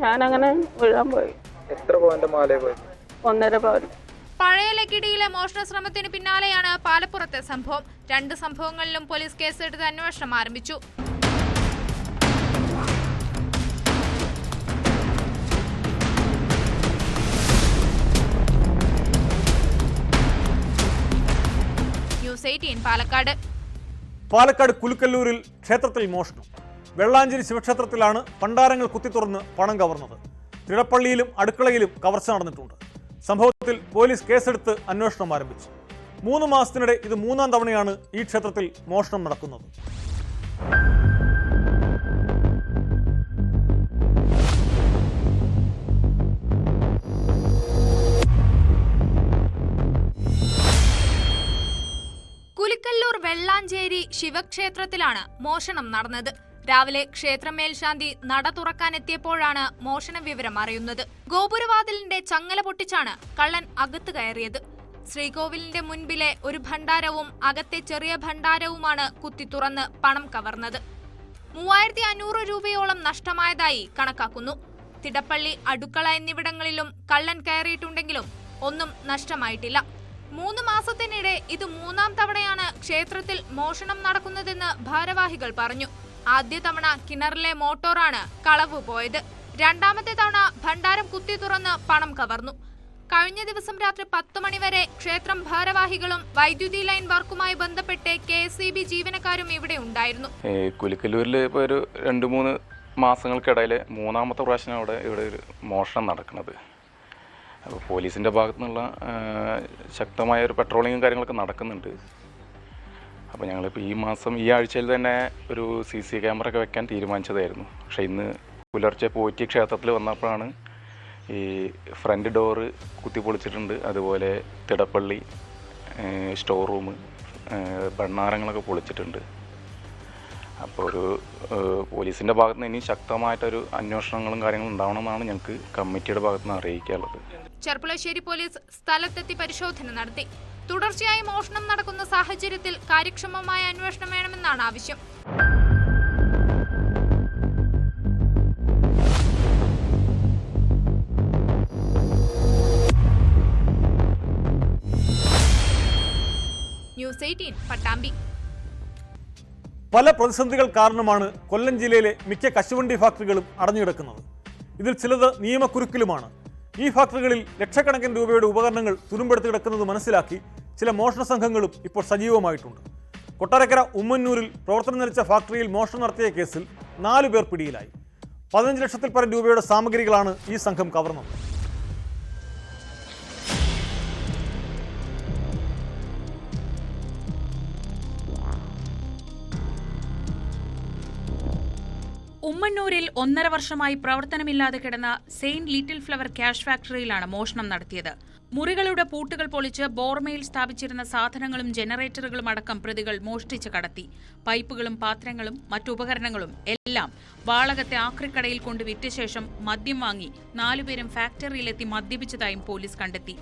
ഞാനങ്ങനെ വീഴാൻ പോയി. എത്ര പവന്റെ മാല പോയി? 1.5 പവൻ. പഴയ ലക്കിടിയിലെ മോഷണ ശ്രമത്തിന് പിന്നാലെയാണ് പാലപ്പുറത്തെ സംഭവം. 2 സംഭവങ്ങളിലും പോലീസ് കേസെടുത്ത് അന്വേഷണം ആരംഭിച്ചു. ന്യൂസ് 18 പാലക്കാട്. പാലക്കാട് കുലുക്കല്ലൂരിൽ ക്ഷേത്രത്തിൽ മോഷണം. വെള്ളാഞ്ചേരി ശിവക്ഷേത്രത്തിലാണ് ഭണ്ഡാരങ്ങൾ കുത്തിത്തുറന്ന് പണം കവർന്നത്. തിടപ്പള്ളിയിലും അടുക്കളയിലും കവർച്ച നടന്നിട്ടുണ്ട്. സംഭവത്തിൽ പോലീസ് കേസെടുത്ത് അന്വേഷണം ആരംഭിച്ചു. 3 മാസത്തിനിടെ ഇത് 3-ാം തവണയാണ് ഈ ക്ഷേത്രത്തിൽ മോഷണം നടക്കുന്നത്. കുലുക്കല്ലൂർ വെള്ളാഞ്ചേരി ശിവക്ഷേത്രത്തിലാണ് മോഷണം നടന്നത്. രാവിലെ ക്ഷേത്രം മേൽശാന്തി നട തുറക്കാനെത്തിയപ്പോഴാണ് മോഷണ വിവരം അറിയുന്നത്. ഗോപുരവാതിലിന്റെ ചങ്ങല പൊട്ടിച്ചാണ് കള്ളൻ അകത്ത് കയറിയത്. ശ്രീകോവിലിന്റെ മുൻപിലെ ഒരു ഭണ്ഡാരവും അകത്തെ ചെറിയ ഭണ്ഡാരവുമാണ് കുത്തി തുറന്ന് പണം കവർന്നത്. 3500 രൂപയോളം നഷ്ടമായതായി കണക്കാക്കുന്നു. തിടപ്പള്ളി, അടുക്കള എന്നിവിടങ്ങളിലും കള്ളൻ കയറിയിട്ടുണ്ടെങ്കിലും ഒന്നും നഷ്ടമായിട്ടില്ല. 3 മാസത്തിനിടെ ഇത് 3-ാം തവണയാണ് ക്ഷേത്രത്തിൽ മോഷണം നടക്കുന്നതെന്ന് ഭാരവാഹികൾ പറഞ്ഞു. ആദ്യ തവണ കിണറിലെ മോട്ടോറാണ് കളവ് പോയത്. 2-ാമത്തെ തവണ ഭണ്ഡാരം കുത്തി തുറന്ന് പണം കവർന്നു. കഴിഞ്ഞ ദിവസം രാത്രി 10 മണി വരെ ക്ഷേത്രം ഭാരവാഹികളും വൈദ്യുതി ലൈൻ വർക്കുമായി ബന്ധപ്പെട്ട് KSEB ജീവനക്കാരും ഇവിടെ ഉണ്ടായിരുന്നു. കുലുക്കല്ലൂരിൽ ഇപ്പോൾ ഒരു 2-3 മാസങ്ങൾക്കിടയിൽ 3-ാമത്തെ പ്രാവശ്യം ഇവിടെ ഒരു മോഷണം നടക്കുന്നത്. അപ്പോൾ പോലീസിൻ്റെ ഭാഗത്തു നിന്നുള്ള ശക്തമായ ഒരു പെട്രോളിങ്ങും കാര്യങ്ങളൊക്കെ നടക്കുന്നുണ്ട്. അപ്പോൾ ഞങ്ങളിപ്പോൾ ഈ ആഴ്ചയിൽ തന്നെ ഒരു CC ക്യാമറ ഒക്കെ വെക്കാൻ തീരുമാനിച്ചതായിരുന്നു. പക്ഷേ ഇന്ന് പുലർച്ചെ പോറ്റി ക്ഷേത്രത്തിൽ വന്നപ്പോഴാണ് ഈ ഫ്രണ്ട് ഡോറ് കുത്തിപ്പൊളിച്ചിട്ടുണ്ട്. അതുപോലെ തിടപ്പള്ളി സ്റ്റോർ റൂം ഭണ്ണാരങ്ങളൊക്കെ പൊളിച്ചിട്ടുണ്ട്. അപ്പോൾ ഒരു പോലീസിൻ്റെ ഭാഗത്ത് നിന്ന് ഇനി ശക്തമായിട്ടൊരു അന്വേഷണങ്ങളും കാര്യങ്ങളും ഉണ്ടാവണമെന്നാണ് ഞങ്ങൾക്ക് കമ്മിറ്റിയുടെ ഭാഗത്ത് നിന്ന് അറിയിക്കാനുള്ളത്. ചെർപ്പുളശ്ശേരി പോലീസ് സ്ഥലത്തെത്തി പരിശോധന നടത്തി. തുടർച്ചയായി മോഷണം നടക്കുന്ന സാഹചര്യത്തിൽ കാര്യക്ഷമമായ അന്വേഷണം വേണമെന്നാണ് ആവശ്യം. ന്യൂസ് 18 പട്ടാമ്പി. പല പ്രതിസന്ധികൾ കാരണമാണ് കൊല്ലം ജില്ലയിലെ മിക്ക കശുവണ്ടി ഫാക്ടറികളും അടഞ്ഞുകിടക്കുന്നത്. ഇതിൽ ചിലത് നിയമക്കുരുക്കിലുമാണ്. ഈ ഫാക്ടറികളിൽ ലക്ഷക്കണക്കിന് രൂപയുടെ ഉപകരണങ്ങൾ തുരുമ്പെടുത്ത് കിടക്കുന്നത് മനസ്സിലാക്കി ചില മോഷണ സംഘങ്ങളും ഇപ്പോൾ സജീവമായിട്ടുണ്ട്. കൊട്ടാരക്കര ഉമ്മന്നൂരിൽ പ്രവർത്തനം നിലച്ച ഫാക്ടറിയിൽ മോഷണം നടത്തിയ കേസിൽ 4 പേർ പിടിയിലായി. 15 ലക്ഷത്തിൽ പരം രൂപയുടെ സാമഗ്രികളാണ് ഈ സംഘം കവർന്നത്. ഉമ്മന്നൂരിൽ 1.5 വർഷമായി പ്രവർത്തനമില്ലാതെ കിടന്ന സെയിന്റ് ലിറ്റിൽ ഫ്ലവർ ക്യാഷ് ഫാക്ടറിയിലാണ് മോഷണം നടത്തിയത്. മുറികളുടെ പൂട്ടുകൾ പൊളിച്ച് ബോർമയിൽ സ്ഥാപിച്ചിരുന്ന സാധനങ്ങളും ജനറേറ്ററുകളും അടക്കം പ്രതികൾ മോഷ്ടിച്ച് കടത്തി. പൈപ്പുകളും പാത്രങ്ങളും മറ്റുപകരണങ്ങളും എല്ലാം വാളകത്തെ ആക്രിക്കടയിൽ കൊണ്ട് വിറ്റ ശേഷം മദ്യം വാങ്ങി 4 പേരും ഫാക്ടറിയിലെത്തി മദ്യപിച്ചതായും പോലീസ് കണ്ടെത്തി.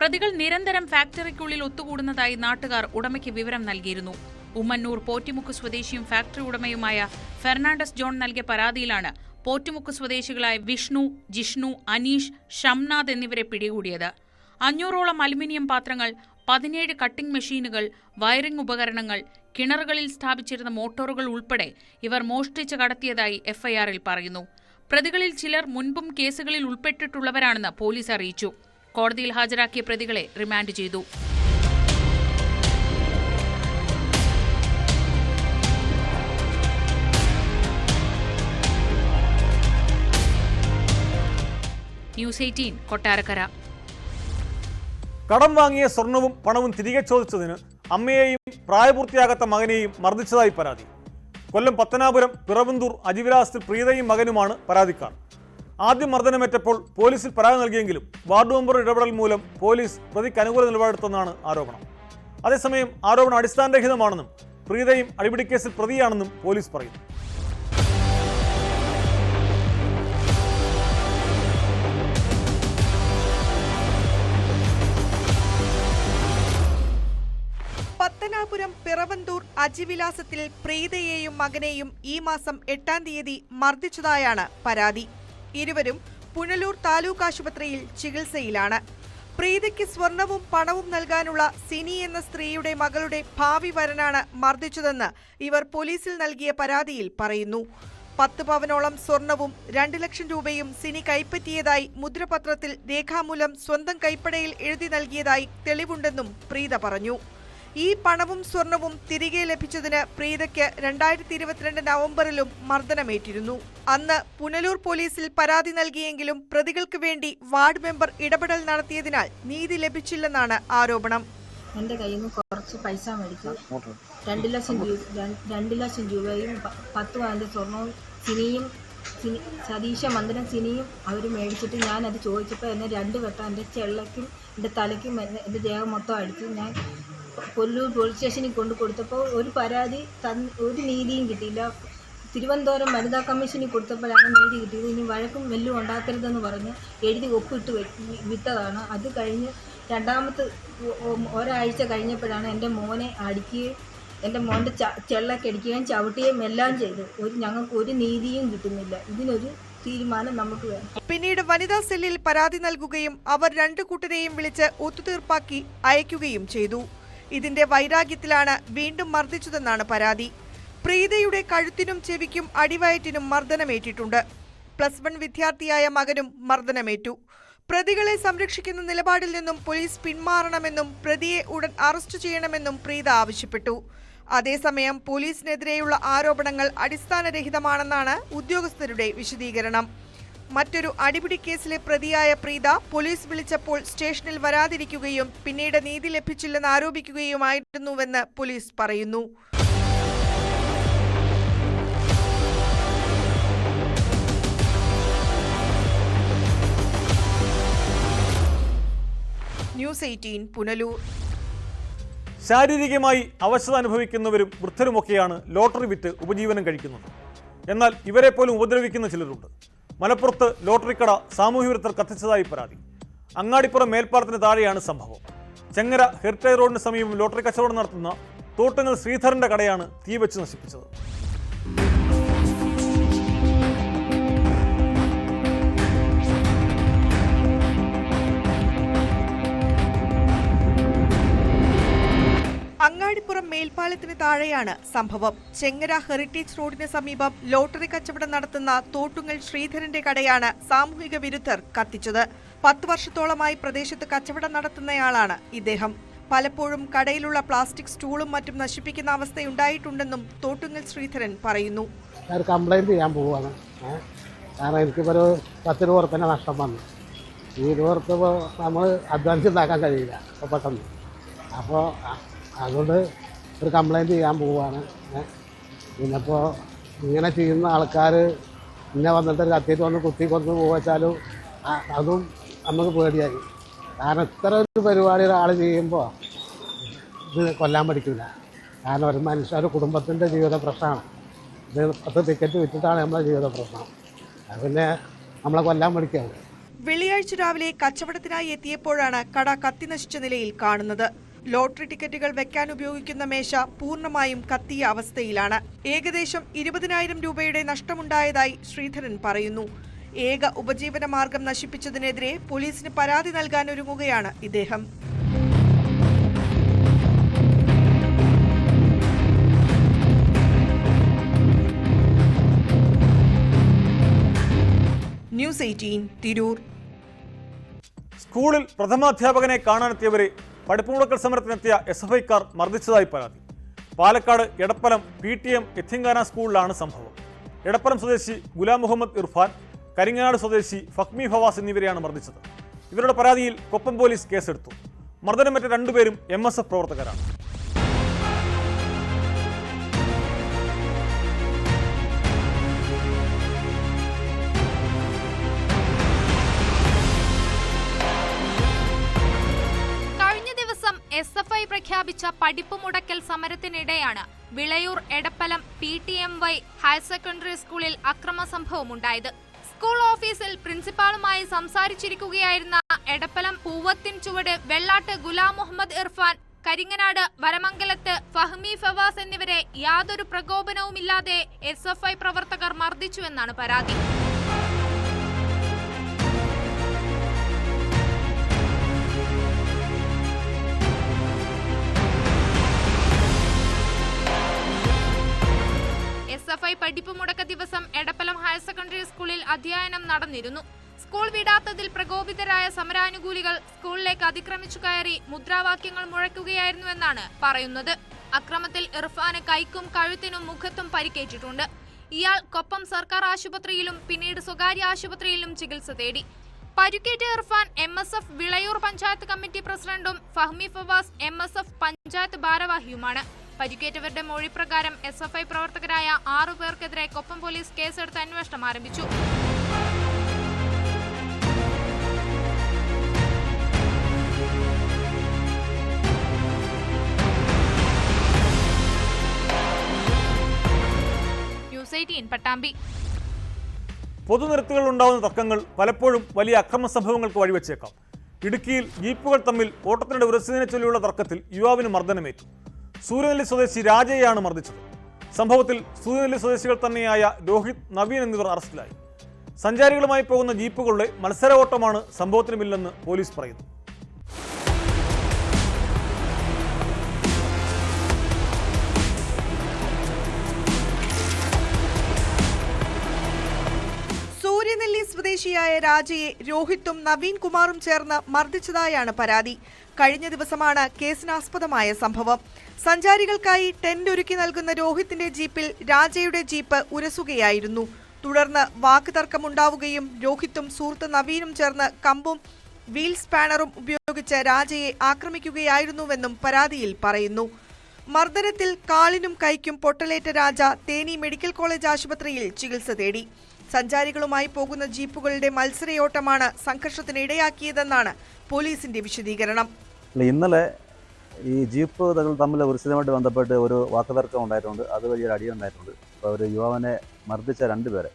പ്രതികൾ നിരന്തരം ഫാക്ടറിക്കുള്ളിൽ ഒത്തുകൂടുന്നതായി നാട്ടുകാർ ഉടമയ്ക്ക് വിവരം നൽകിയിരുന്നു. ഉമ്മന്നൂർ പോറ്റിമുക്ക് സ്വദേശിയും ഫാക്ടറി ഉടമയുമായ ഫെർണാണ്ടസ് ജോൺ നൽകിയ പരാതിയിലാണ് പോറ്റിമുക്ക് സ്വദേശികളായ വിഷ്ണു, ജിഷ്ണു, അനീഷ്, ഷംനാഥ് എന്നിവരെ പിടികൂടിയത്. 500ഓളം അലുമിനിയം പാത്രങ്ങൾ, 17 കട്ടിംഗ് മെഷീനുകൾ, വയറിംഗ് ഉപകരണങ്ങൾ, കിണറുകളിൽ സ്ഥാപിച്ചിരുന്ന മോട്ടോറുകൾ ഉൾപ്പെടെ ഇവർ മോഷ്ടിച്ച് കടത്തിയതായി എഫ്ഐആറിൽ പറയുന്നു. പ്രതികളിൽ ചിലർ മുൻപും കേസുകളിൽ ഉൾപ്പെട്ടിട്ടുള്ളവരാണെന്ന് പോലീസ് അറിയിച്ചു. കോടതിയിൽ ഹാജരാക്കിയ പ്രതികളെ റിമാൻഡ് ചെയ്തു. ന്യൂസ് 18 കൊട്ടാരക്കര. കടം വാങ്ങിയ സ്വർണവും പണവും തിരികെ ചോദിച്ചതിന് അമ്മയെയും പ്രായപൂർത്തിയാകാത്ത മകനെയും മർദ്ദിച്ചതായി പരാതി. കൊല്ലം പത്തനാപുരം പിറവന്തൂർ അജിവിലാസത്തിൽ പ്രീതയും മകനുമാണ് പരാതിക്കാർ. ആദ്യം മർദ്ദനമേറ്റപ്പോൾ പോലീസിൽ പരാതി നൽകിയെങ്കിലും വാർഡ് മെമ്പർ ഇടപെടൽ മൂലം പോലീസ് പ്രതിക്ക് അനുകൂല നിലപാടെടുത്തെന്നാണ് ആരോപണം. അതേസമയം ആരോപണം അടിസ്ഥാനരഹിതമാണെന്നും പ്രീതയും അടിപിടിക്കേസിൽ പ്രതിയാണെന്നും പോലീസ് പറയുന്നു. പത്തനാപുരം പിറവന്തൂർ അജിവിലാസത്തിൽ പ്രീതയെയും മകനെയും ഈ മാസം 8-ാം തീയതി മർദ്ദിച്ചതായാണ് പരാതി. ഇരുവരും പുനലൂർ താലൂക്ക് ആശുപത്രിയിൽ ചികിത്സയിലാണ്. പ്രീതയ്ക്ക് സ്വർണവും പണവും നൽകാനുള്ള സിനി എന്ന സ്ത്രീയുടെ മകളുടെ ഭാവി വരനാണ് മർദ്ദിച്ചതെന്ന് ഇവർ പോലീസിൽ നൽകിയ പരാതിയിൽ പറയുന്നു. 10 പവനോളം സ്വർണവും 2 ലക്ഷം രൂപയും സിനി കൈപ്പറ്റിയതായി മുദ്രപത്രത്തിൽ രേഖാമൂലം സ്വന്തം കൈപ്പടയിൽ എഴുതി നൽകിയതായി തെളിവുണ്ടെന്നും പ്രീത പറഞ്ഞു. ഈ പണവും സ്വർണവും തിരികെ ലഭിച്ചതിന് പ്രീതയ്ക്ക് 2022 നവംബറിലും മർദ്ദനമേറ്റിരുന്നു. അന്ന് പുനലൂർ പോലീസിൽ പരാതി നൽകിയെങ്കിലും പ്രതികൾക്ക് വേണ്ടി വാർഡ് മെമ്പർ ഇടപെടൽ നടത്തിയതിനാൽ നീതി ലഭിച്ചില്ലെന്നാണ് ആരോപണം. എൻ്റെ കയ്യിൽ നിന്ന് കുറച്ച് പൈസ മേടിച്ചു. 2 ലക്ഷം രൂപയും 10 പവൻ്റെ സ്വർണവും സിനിയും സതീശ മന്ദിരം സിനിയും അവർ മേടിച്ചിട്ട് ഞാനത് ചോദിച്ചപ്പോൾ എന്നെ 2 വട്ടം എൻ്റെ ചെള്ളയ്ക്കും എൻ്റെ തലയ്ക്കും എൻ്റെ ദേഹം മൊത്തം അടിച്ച് ഞാൻ കൊല്ലൂർ പോലീസ് സ്റ്റേഷനിൽ കൊണ്ട് കൊടുത്തപ്പോൾ ഒരു നീതിയും കിട്ടിയില്ല. തിരുവനന്തപുരം വനിതാ കമ്മീഷനിൽ കൊടുത്തപ്പോഴാണ് നീതി കിട്ടിയത്. ഇനി വഴക്കും വെല്ലും ഉണ്ടാക്കരുതെന്ന് പറഞ്ഞ് എഴുതി ഒപ്പിട്ട് വിട്ടതാണ്. അത് കഴിഞ്ഞ് ഒരാഴ്ച കഴിഞ്ഞപ്പോഴാണ് എൻ്റെ മോനെ അടിക്കുകയും എൻ്റെ മോൻ്റെ ചെള്ളക്കടിക്കുകയും ചവിട്ടുകയും എല്ലാം ചെയ്തു. ഞങ്ങൾക്ക് ഒരു നീതിയും കിട്ടുന്നില്ല. ഇതിനൊരു തീരുമാനം നമുക്ക് വേണം. പിന്നീട് വനിതാ സെല്ലിൽ പരാതി നൽകുകയും അവർ 2 കൂട്ടരെയും വിളിച്ച് ഒത്തുതീർപ്പാക്കി അയക്കുകയും ചെയ്തു. ഇതിന്റെ വൈരാഗ്യത്തിലാണ് വീണ്ടും മർദ്ദിച്ചതെന്നാണ് പരാതി. പ്രീതയുടെ കഴുത്തിനും ചെവിക്കും അടിവയറ്റിനും മർദ്ദനമേറ്റിട്ടുണ്ട്. +1 വിദ്യാർത്ഥിയായ മകനും മർദ്ദനമേറ്റു. പ്രതികളെ സംരക്ഷിക്കുന്ന നിലപാടിൽ നിന്നും പോലീസ് പിന്മാറണമെന്നും പ്രതിയെ ഉടൻ അറസ്റ്റ് ചെയ്യണമെന്നും പ്രീത ആവശ്യപ്പെട്ടു. അതേസമയം പോലീസിനെതിരെയുള്ള ആരോപണങ്ങൾ അടിസ്ഥാനരഹിതമാണെന്നാണ് ഉദ്യോഗസ്ഥരുടെ വിശദീകരണം. മറ്റൊരു അടിപിടി കേസിലെ പ്രതിയായ പ്രീത പോലീസ് വിളിച്ചപ്പോൾ സ്റ്റേഷനിൽ വരാതിരിക്കുകയും പിന്നീട് നീതി ലഭിച്ചില്ലെന്ന് ആരോപിക്കുകയുമായിരുന്നുവെന്ന് പോലീസ് പറയുന്നു. ന്യൂസ് 18 പുനലൂർ. ശാരീരികമായി അവശത അനുഭവിക്കുന്നവരും വൃദ്ധരുമൊക്കെയാണ് ലോട്ടറി വിറ്റ് ഉപജീവനം കഴിക്കുന്നത്. എന്നാൽ ഇവരെ പോലും ഉപദ്രവിക്കുന്ന ചിലരുണ്ട്. മലപ്പുറത്ത് ലോട്ടറി കട സാമൂഹ്യ വിരുദ്ധർ കത്തിച്ചതായി പരാതി. അങ്ങാടിപ്പുറം മേൽപ്പാലത്തിന് താഴെയാണ് സംഭവം. ചെങ്ങര ഹെറിറ്റേജ് റോഡിന് സമീപം ലോട്ടറി കച്ചവടം നടത്തുന്ന തോട്ടുങ്ങൽ ശ്രീധരന്റെ കടയാണ് തീവെച്ച് നശിപ്പിച്ചത്. അങ്ങാടിപ്പുറം മേൽപ്പാലത്തിന് താഴെയാണ് സംഭവം. ചെങ്ങര ഹെറിറ്റേജ് റോഡിന് സമീപം ലോട്ടറി കച്ചവടം നടത്തുന്ന തോട്ടുങ്ങൽ ശ്രീധരന്റെ കടയാണ് സാമൂഹിക വിരുദ്ധർ കത്തിച്ചത്. 10 വർഷത്തോളമായി പ്രദേശത്ത് കച്ചവടം നടത്തുന്നയാളാണ് ഇദ്ദേഹം. പലപ്പോഴും കടയിലുള്ള പ്ലാസ്റ്റിക് സ്റ്റൂളും മറ്റും നശിപ്പിക്കുന്ന അവസ്ഥയുണ്ടായിട്ടുണ്ടെന്നും തോട്ടുങ്ങൽ ശ്രീധരൻ പറയുന്നു. കംപ്ലൈന്റ് ചെയ്യാൻ പോവാണ്. കാരണം എനിക്കിപ്പോൾ ഒരു 10 രൂപ തന്നെ നഷ്ടം വന്നു. ഈ 20 രൂപ നമ്മൾ അഡ്വാൻസ് ഉണ്ടാക്കാൻ കഴിയില്ല അപ്പോൾ പെട്ടെന്ന്. അപ്പോൾ അതുകൊണ്ട് ഒരു കംപ്ലൈൻറ്റ് ചെയ്യാൻ പോവുകയാണ്. പിന്നിപ്പോൾ ഇങ്ങനെ ചെയ്യുന്ന ആൾക്കാർ ഇന്നെ വന്നിട്ട് കത്തിയിട്ട് വന്ന് കുത്തിക്കൊന്ന് പോവച്ചാലും അതും നമുക്ക് പേടിയായി. കാരണം ഇത്ര ഒരു പരിപാടി ഒരാൾ ചെയ്യുമ്പോൾ ഇത് കൊല്ലാൻ പഠിക്കില്ല. കാരണം ഒരു മനുഷ്യ ഒരു കുടുംബത്തിൻ്റെ ജീവിത പ്രശ്നമാണ്. ഇത് 10 ടിക്കറ്റ് വിറ്റിട്ടാണ് നമ്മളെ ജീവിത പ്രശ്നം. അത് പിന്നെ നമ്മളെ കൊല്ലാൻ പഠിക്കുകയാണ്. വെള്ളിയാഴ്ച രാവിലെ കച്ചവടത്തിനായി എത്തിയപ്പോഴാണ് കട കത്തി നശിച്ച നിലയിൽ കാണുന്നത്. ലോട്ടറി ടിക്കറ്റുകൾ വെക്കാൻ ഉപയോഗിക്കുന്ന മേശ പൂർണ്ണമായും കത്തിയ അവസ്ഥയിലാണ്. ഏകദേശം 20,000 രൂപയുടെ നഷ്ടമുണ്ടായതായി ശ്രീധരൻ പറയുന്നു. ഏക ഉപജീവന മാർഗം നശിപ്പിച്ചതിനെതിരെ പോലീസിന് പരാതി നൽകാനൊരുങ്ങുകയാണ് ഇദ്ദേഹം. ന്യൂസ് 18 തിരൂർ. സ്കൂളിൽ പ്രഥമാധ്യാപകനെ കാണാനെത്തിയവരെ പഠിപ്പ് മുടക്കൽ സമരത്തിനെത്തിയ SFIക്കാർ മർദ്ദിച്ചതായി പരാതി. പാലക്കാട് എടപ്പലം PTM എത്തിങ്കാന സ്കൂളിലാണ് സംഭവം. എടപ്പലം സ്വദേശി ഗുലാം മുഹമ്മദ് ഇർഫാൻ, കരിങ്ങനാട് സ്വദേശി ഫഹ്മി ഫവാസ് എന്നിവരെയാണ് മർദ്ദിച്ചത്. ഇവരുടെ പരാതിയിൽ കൊപ്പം പോലീസ് കേസെടുത്തു. മർദ്ദനമേറ്റ 2 പേരും MSF പ്രവർത്തകരാണ്. SFI പ്രഖ്യാപിച്ച പഠിപ്പ് മുടക്കൽ സമരത്തിനിടെയാണ് Vilayur Edappalam PTMY higher secondary സ്കൂളിൽ അക്രമ സംഭവമുണ്ടായത്. സ്കൂൾ ഓഫീസിൽ പ്രിൻസിപ്പാളുമായി സംസാരിച്ചിരിക്കുകയായിരുന്ന എടപ്പലം പൂവത്തിൻ ചുവട് വെള്ളാട്ട് ഗുലാം മുഹമ്മദ് ഇർഫാൻ, കരിങ്ങനാട് വരമംഗലത്ത് ഫഹ്മി ഫവാസ് എന്നിവരെ യാതൊരു പ്രകോപനവുമില്ലാതെ SFI പ്രവർത്തകർ മർദ്ദിച്ചുവെന്നാണ് പരാതി. SFI പഠിപ്പ് മുടക്ക ദിവസം എടപ്പലം ഹയർ സെക്കൻഡറി സ്കൂളിൽ അധ്യയനം നടന്നിരുന്നു. സ്കൂൾ വിടാത്തതിൽ പ്രകോപിതരായ സമരാനുകൂലികൾ സ്കൂളിലേക്ക് അതിക്രമിച്ചു കയറി മുദ്രാവാക്യങ്ങൾ മുഴക്കുകയായിരുന്നുവെന്നാണ് പറയുന്നത്. അക്രമത്തിൽ ഇർഫാന് കൈക്കും കഴുത്തിനും മുഖത്തും പരിക്കേറ്റിട്ടുണ്ട്. ഇയാൾ കൊപ്പം സർക്കാർ ആശുപത്രിയിലും പിന്നീട് സ്വകാര്യ ആശുപത്രിയിലും ചികിത്സ തേടി. പരിക്കേറ്റ ഇർഫാൻ MSF വിളയൂർ പഞ്ചായത്ത് കമ്മിറ്റി പ്രസിഡന്റും ഫഹ്മി ഫവാസ് MSF പഞ്ചായത്ത് ഭാരവാഹിയുമാണ്. പരിക്കേറ്റവരുടെ മൊഴിപ്രകാരം SFI പ്രവർത്തകരായ 6 പേർക്കെതിരെ കൊപ്പം പോലീസ് കേസെടുത്ത് അന്വേഷണം ആരംഭിച്ചു. ന്യൂസ് 18 പട്ടാമ്പി. പൊതുനിരത്തുകളിൽ ഉണ്ടാകുന്ന തർക്കങ്ങൾ പലപ്പോഴും വലിയ അക്രമ സംഭവങ്ങൾക്ക് വഴിവെച്ചേക്കാം. ഇടുക്കിയിൽ ജീപ്പുകൾ തമ്മിൽ ഓട്ടത്തിനിടെ രസീതിനെ ചൊല്ലിയുള്ള തർക്കത്തിൽ യുവാവിന് മർദ്ദനമേറ്റു. സൂര്യനെല്ലി സ്വദേശി രാജയെയാണ് മർദ്ദിച്ചത്. സംഭവത്തിൽ സൂര്യനെല്ലി സ്വദേശികൾ തന്നെയായ രോഹിത്, നവീൻ എന്നിവർ അറസ്റ്റിലായി. സഞ്ചാരികളുമായി പോകുന്ന ജീപ്പുകളുടെ മത്സര ഓട്ടമാണ് സംഭവത്തിന് പിന്നിലെന്ന് പോലീസ് പറയുന്നു. സൂര്യനെല്ലി സ്വദേശിയായ രാജയെ രോഹിത്തും നവീൻ കുമാറും ചേർന്ന് മർദ്ദിച്ചതായാണ് പരാതി. കഴിഞ്ഞ ദിവസമാണ് കേസിനാസ്പദമായ സംഭവം. സഞ്ചാരികൾക്കായി ടെന്റ് ഒരുക്കി നൽകുന്ന രോഹിത്തിന്റെ ജീപ്പിൽ രാജയുടെ ജീപ്പ് ഉരസുകയായിരുന്നു. തുടർന്ന് വാക്കുതർക്കമുണ്ടാവുകയും രോഹിത്തും സുഹൃത്ത് നവീനും ചേർന്ന് കമ്പും വീൽ സ്പാനറും ഉപയോഗിച്ച് രാജയെ ആക്രമിക്കുകയായിരുന്നുവെന്നും പരാതിയിൽ പറയുന്നു. മർദ്ദനത്തിൽ കാലിനും കൈക്കും പൊട്ടലേറ്റ രാജ തേനി മെഡിക്കൽ കോളേജ് ആശുപത്രിയിൽ ചികിത്സ തേടി. സഞ്ചാരികളുമായി പോകുന്ന ജീപ്പുകളുടെ മത്സരയോട്ടമാണ് സംഘർഷത്തിന് ഇടയാക്കിയതെന്നാണ് പോലീസിന്റെ വിശദീകരണം. ഇന്നലെ ഈ ജീപ്പുകൾ തമ്മിൽ ഉത്സവമായിട്ട് ബന്ധപ്പെട്ട് ഒരു വാക്കുതർക്കം ഉണ്ടായിട്ടുണ്ട്. അതുവഴി ഒരു അടിയുണ്ടായിട്ടുണ്ട്. അപ്പോൾ ഒരു യുവാവിനെ മർദ്ദിച്ച രണ്ടുപേരെ,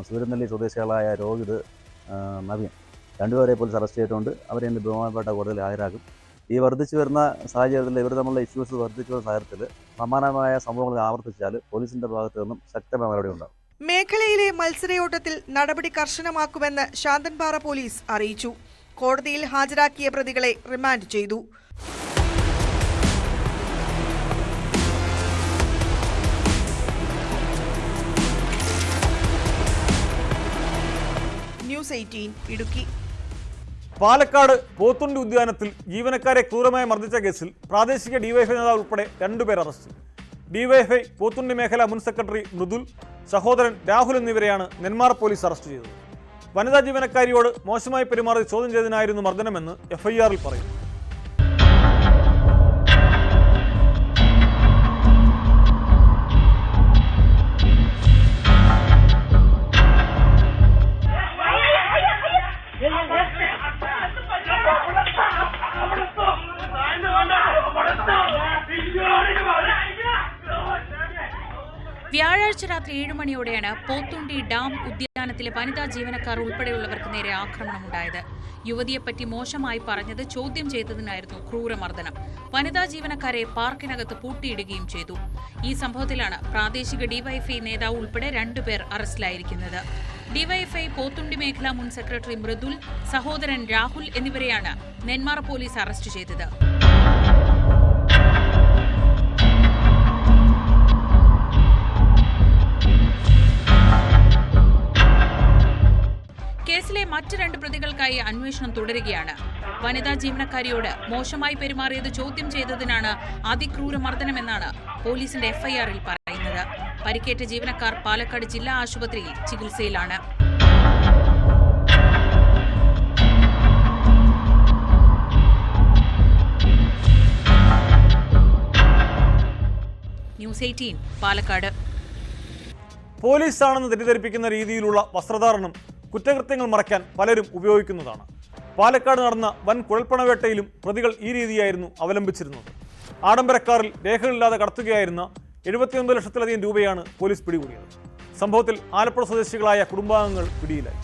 സൂര്യനെല്ലി സ്വദേശികളായ രോഹിത്, നവീൻ, രണ്ടുപേരെ പോലീസ് അറസ്റ്റ് ചെയ്തിട്ടുണ്ട്. അവരെ ഇന്ന് ബഹുമാനപ്പെട്ട കോടതിയിൽ ഹാജരാക്കും. ഈ വർദ്ധിച്ചു വരുന്ന സാഹചര്യത്തിൽ ഇവർ തമ്മിലുള്ള ഇഷ്യൂസ് വർദ്ധിച്ചു വരുന്ന സാഹചര്യത്തിൽ സമാനമായ സംഭവങ്ങൾ ആവർത്തിച്ചാൽ പോലീസിന്റെ ഭാഗത്തു നിന്നും ശക്തമായ നടപടി ഉണ്ടാകും. മേഖലയിലെ മത്സരയോട്ടത്തിൽ നടപടി കർശനമാക്കുമെന്ന് ശാന്തൻപാറ പോലീസ് അറിയിച്ചു. കോടതിയിൽ ഹാജരാക്കിയ പ്രതികളെ റിമാൻഡ് ചെയ്തു. ന്യൂസ് 18 ഇടുക്കി. പാലക്കാട് പോത്തുണ്ടി ഉദ്യാനത്തിൽ ജീവനക്കാരെ ക്രൂരമായി മർദ്ദിച്ച കേസിൽ പ്രാദേശിക ഡിവൈഎഫ്ഐ നേതാവ് ഉൾപ്പെടെ 2 പേർ അറസ്റ്റ്. ഡിവൈഎഫ്ഐ പോത്തുണ്ടി മേഖല മുൻ സെക്രട്ടറി മൃദുൽ, സഹോദരൻ രാഹുൽ എന്നിവരെയാണ് നെന്മാറ പോലീസ് അറസ്റ്റ് ചെയ്തത്. വനിതാ ജീവനക്കാരിയോട് മോശമായി പെരുമാറി ചോദ്യം ചെയ്തതിനായിരുന്നു മർദ്ദനമെന്ന് എഫ്ഐആറിൽ പറയുന്നു. വ്യാഴാഴ്ച രാത്രി 7 മണിയോടെയാണ് പോത്തുണ്ടി ഡാം ഉദ്യാനത്തിലെ വനിതാ ജീവനക്കാർ ഉൾപ്പെടെയുള്ളവർക്ക് നേരെ ആക്രമണമുണ്ടായത്. യുവതിയെപ്പറ്റി മോശമായി പറഞ്ഞത് ചോദ്യം ചെയ്തതിനായിരുന്നു ക്രൂരമർദ്ദനം. വനിതാ ജീവനക്കാരെ പാർക്കിനകത്ത് പൂട്ടിയിടുകയും ചെയ്തു. ഈ സംഭവത്തിലാണ് പ്രാദേശിക ഡിവൈഎഫ്ഐ നേതാവ് ഉൾപ്പെടെ 2 പേർ അറസ്റ്റിലായിരിക്കുന്നത്. ഡിവൈഎഫ്ഐ പോത്തുണ്ടി മേഖല മുൻ സെക്രട്ടറി മൃദുൽ, സഹോദരൻ രാഹുൽ എന്നിവരെയാണ് നെന്മാറ പോലീസ് അറസ്റ്റ് ചെയ്തത്. കേസിലെ മറ്റ് 2 പ്രതികൾക്കായി അന്വേഷണം തുടരുകയാണ്. വനിതാ ജീവനക്കാരിയോട് മോശമായി പെരുമാറിയത് ചോദ്യം ചെയ്തതിനാണ് അതിക്രൂര മർദ്ദനമെന്നാണ് പോലീസിന്റെ എഫ്ഐആറിൽ പറയുന്നത്. പരിക്കേറ്റ ജീവനക്കാർ പാലക്കാട് ജില്ലാ ആശുപത്രിയിൽ ചികിത്സയിലാണ്. ന്യൂസ് 18 പാലക്കാട്. പോലീസാണെന്ന് തെറ്റിദ്ധരിപ്പിക്കുന്ന രീതിയിലുള്ള വസ്ത്രധാരണം കുറ്റകൃത്യങ്ങൾ മറയ്ക്കാൻ പലരും ഉപയോഗിക്കുന്നതാണ്. പാലക്കാട് നടന്ന വൻ കുഴൽപ്പണവേട്ടയിലും പ്രതികൾ ഈ രീതിയായിരുന്നു അവലംബിച്ചിരുന്നത്. ആഡംബരക്കാറിൽ രേഖകളില്ലാതെ കടത്തുകയായിരുന്ന 79 ലക്ഷത്തിലധികം രൂപയാണ് പോലീസ് പിടികൂടിയത്. സംഭവത്തിൽ ആലപ്പുഴ സ്വദേശികളായ കുടുംബാംഗങ്ങൾ പിടിയിലായി.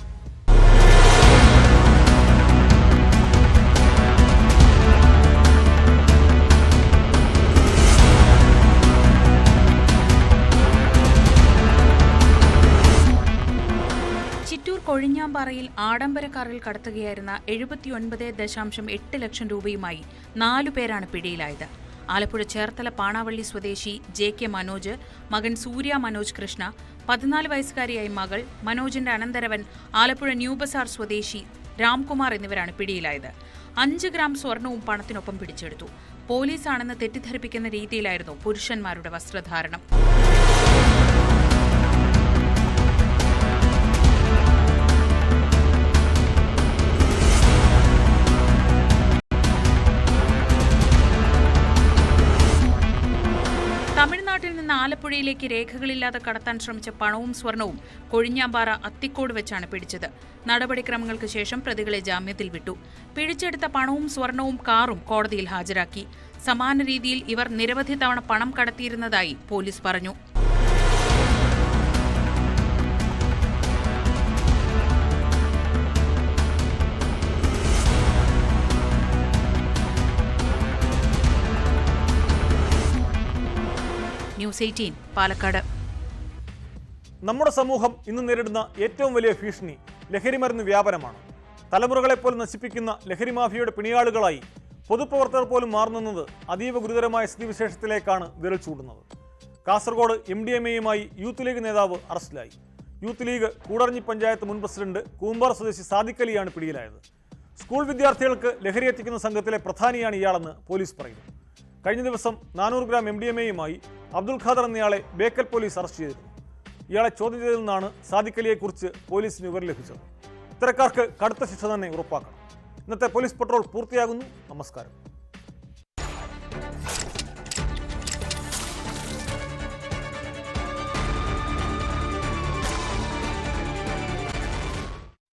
കൊഴിഞ്ഞാമ്പാറയിൽ ആഡംബര കാറിൽ കടത്തുകയായിരുന്ന 79.8 ലക്ഷം രൂപയുമായി 4 പേരാണ് പിടിയിലായത്. ആലപ്പുഴ ചേർത്തല പാണാവള്ളി സ്വദേശി JK മനോജ്, മകൻ സൂര്യ മനോജ് കൃഷ്ണ, 14 വയസ്സുകാരിയായ മകൾ, മനോജിന്റെ അനന്തരവൻ ആലപ്പുഴ ന്യൂ ബസാർ സ്വദേശി രാംകുമാർ എന്നിവരാണ് പിടിയിലായത്. 5 ഗ്രാം സ്വർണവും പണത്തിനൊപ്പം പിടിച്ചെടുത്തു. പോലീസാണെന്ന് തെറ്റിദ്ധരിപ്പിക്കുന്ന രീതിയിലായിരുന്നു പുരുഷന്മാരുടെ വസ്ത്രധാരണം. തമിഴ്നാട്ടിൽ നിന്ന് ആലപ്പുഴയിലേക്ക് രേഖകളില്ലാതെ കടത്താൻ ശ്രമിച്ച പണവും സ്വർണവും കൊഴിഞ്ഞാമ്പാറ അത്തിക്കോട് വെച്ചാണ് പിടിച്ചത്. നടപടിക്രമങ്ങൾക്ക് ശേഷം പ്രതികളെ ജാമ്യത്തിൽ വിട്ടു. പിടിച്ചെടുത്ത പണവും സ്വർണവും കാറും കോടതിയിൽ ഹാജരാക്കി. സമാന രീതിയിൽ ഇവർ നിരവധി തവണ പണം കടത്തിയിരുന്നതായി പോലീസ് പറഞ്ഞു. ന്യൂസ് 18 പാലക്കാട്. നമ്മുടെ സമൂഹം ഇന്ന് നേരിടുന്ന ഏറ്റവും വലിയ ഭീഷണി ലഹരിമരുന്ന് വ്യാപനമാണ്. തലമുറകളെപ്പോലും നശിപ്പിക്കുന്ന ലഹരി മാഫിയയുടെ പിണിയാളുകളായി പൊതുപ്രവർത്തകർ പോലും മാറുന്നത് അതീവ ഗുരുതരമായ സ്ഥിതിവിശേഷത്തിലേക്കാണ് വിരൽ ചൂണ്ടുന്നത്. കാസർഗോഡ് MDMAയുമായി യൂത്ത് ലീഗ് നേതാവ് അറസ്റ്റിലായി. യൂത്ത് ലീഗ് കൂടറഞ്ഞി പഞ്ചായത്ത് മുൻ പ്രസിഡന്റ് കൂമ്പാർ സ്വദേശി സാദിഖ് അലിയാണ് പിടിയിലായത്. സ്കൂൾ വിദ്യാർത്ഥികൾക്ക് ലഹരി എത്തിക്കുന്ന സംഘത്തിലെ പ്രധാനിയാണ് ഇയാളെന്ന് പോലീസ് പറയുന്നു. കഴിഞ്ഞ ദിവസം 400 ഗ്രാം MDMAയുമായി അബ്ദുൽ ഖാദർ എന്നയാളെ ബേക്കൽ പോലീസ് അറസ്റ്റ് ചെയ്തിരുന്നു. ഇയാളെ ചോദ്യം ചെയ്തതിൽ നിന്നാണ് സാദിഖ് അലിയെക്കുറിച്ച് പോലീസിന് വിവരം ലഭിച്ചത്. ഇത്തരക്കാർക്ക് കടുത്ത ശിക്ഷ തന്നെ ഉറപ്പാക്കണം. ഇന്നത്തെ പോലീസ് പട്രോൾ പൂർത്തിയാകുന്നു. നമസ്കാരം.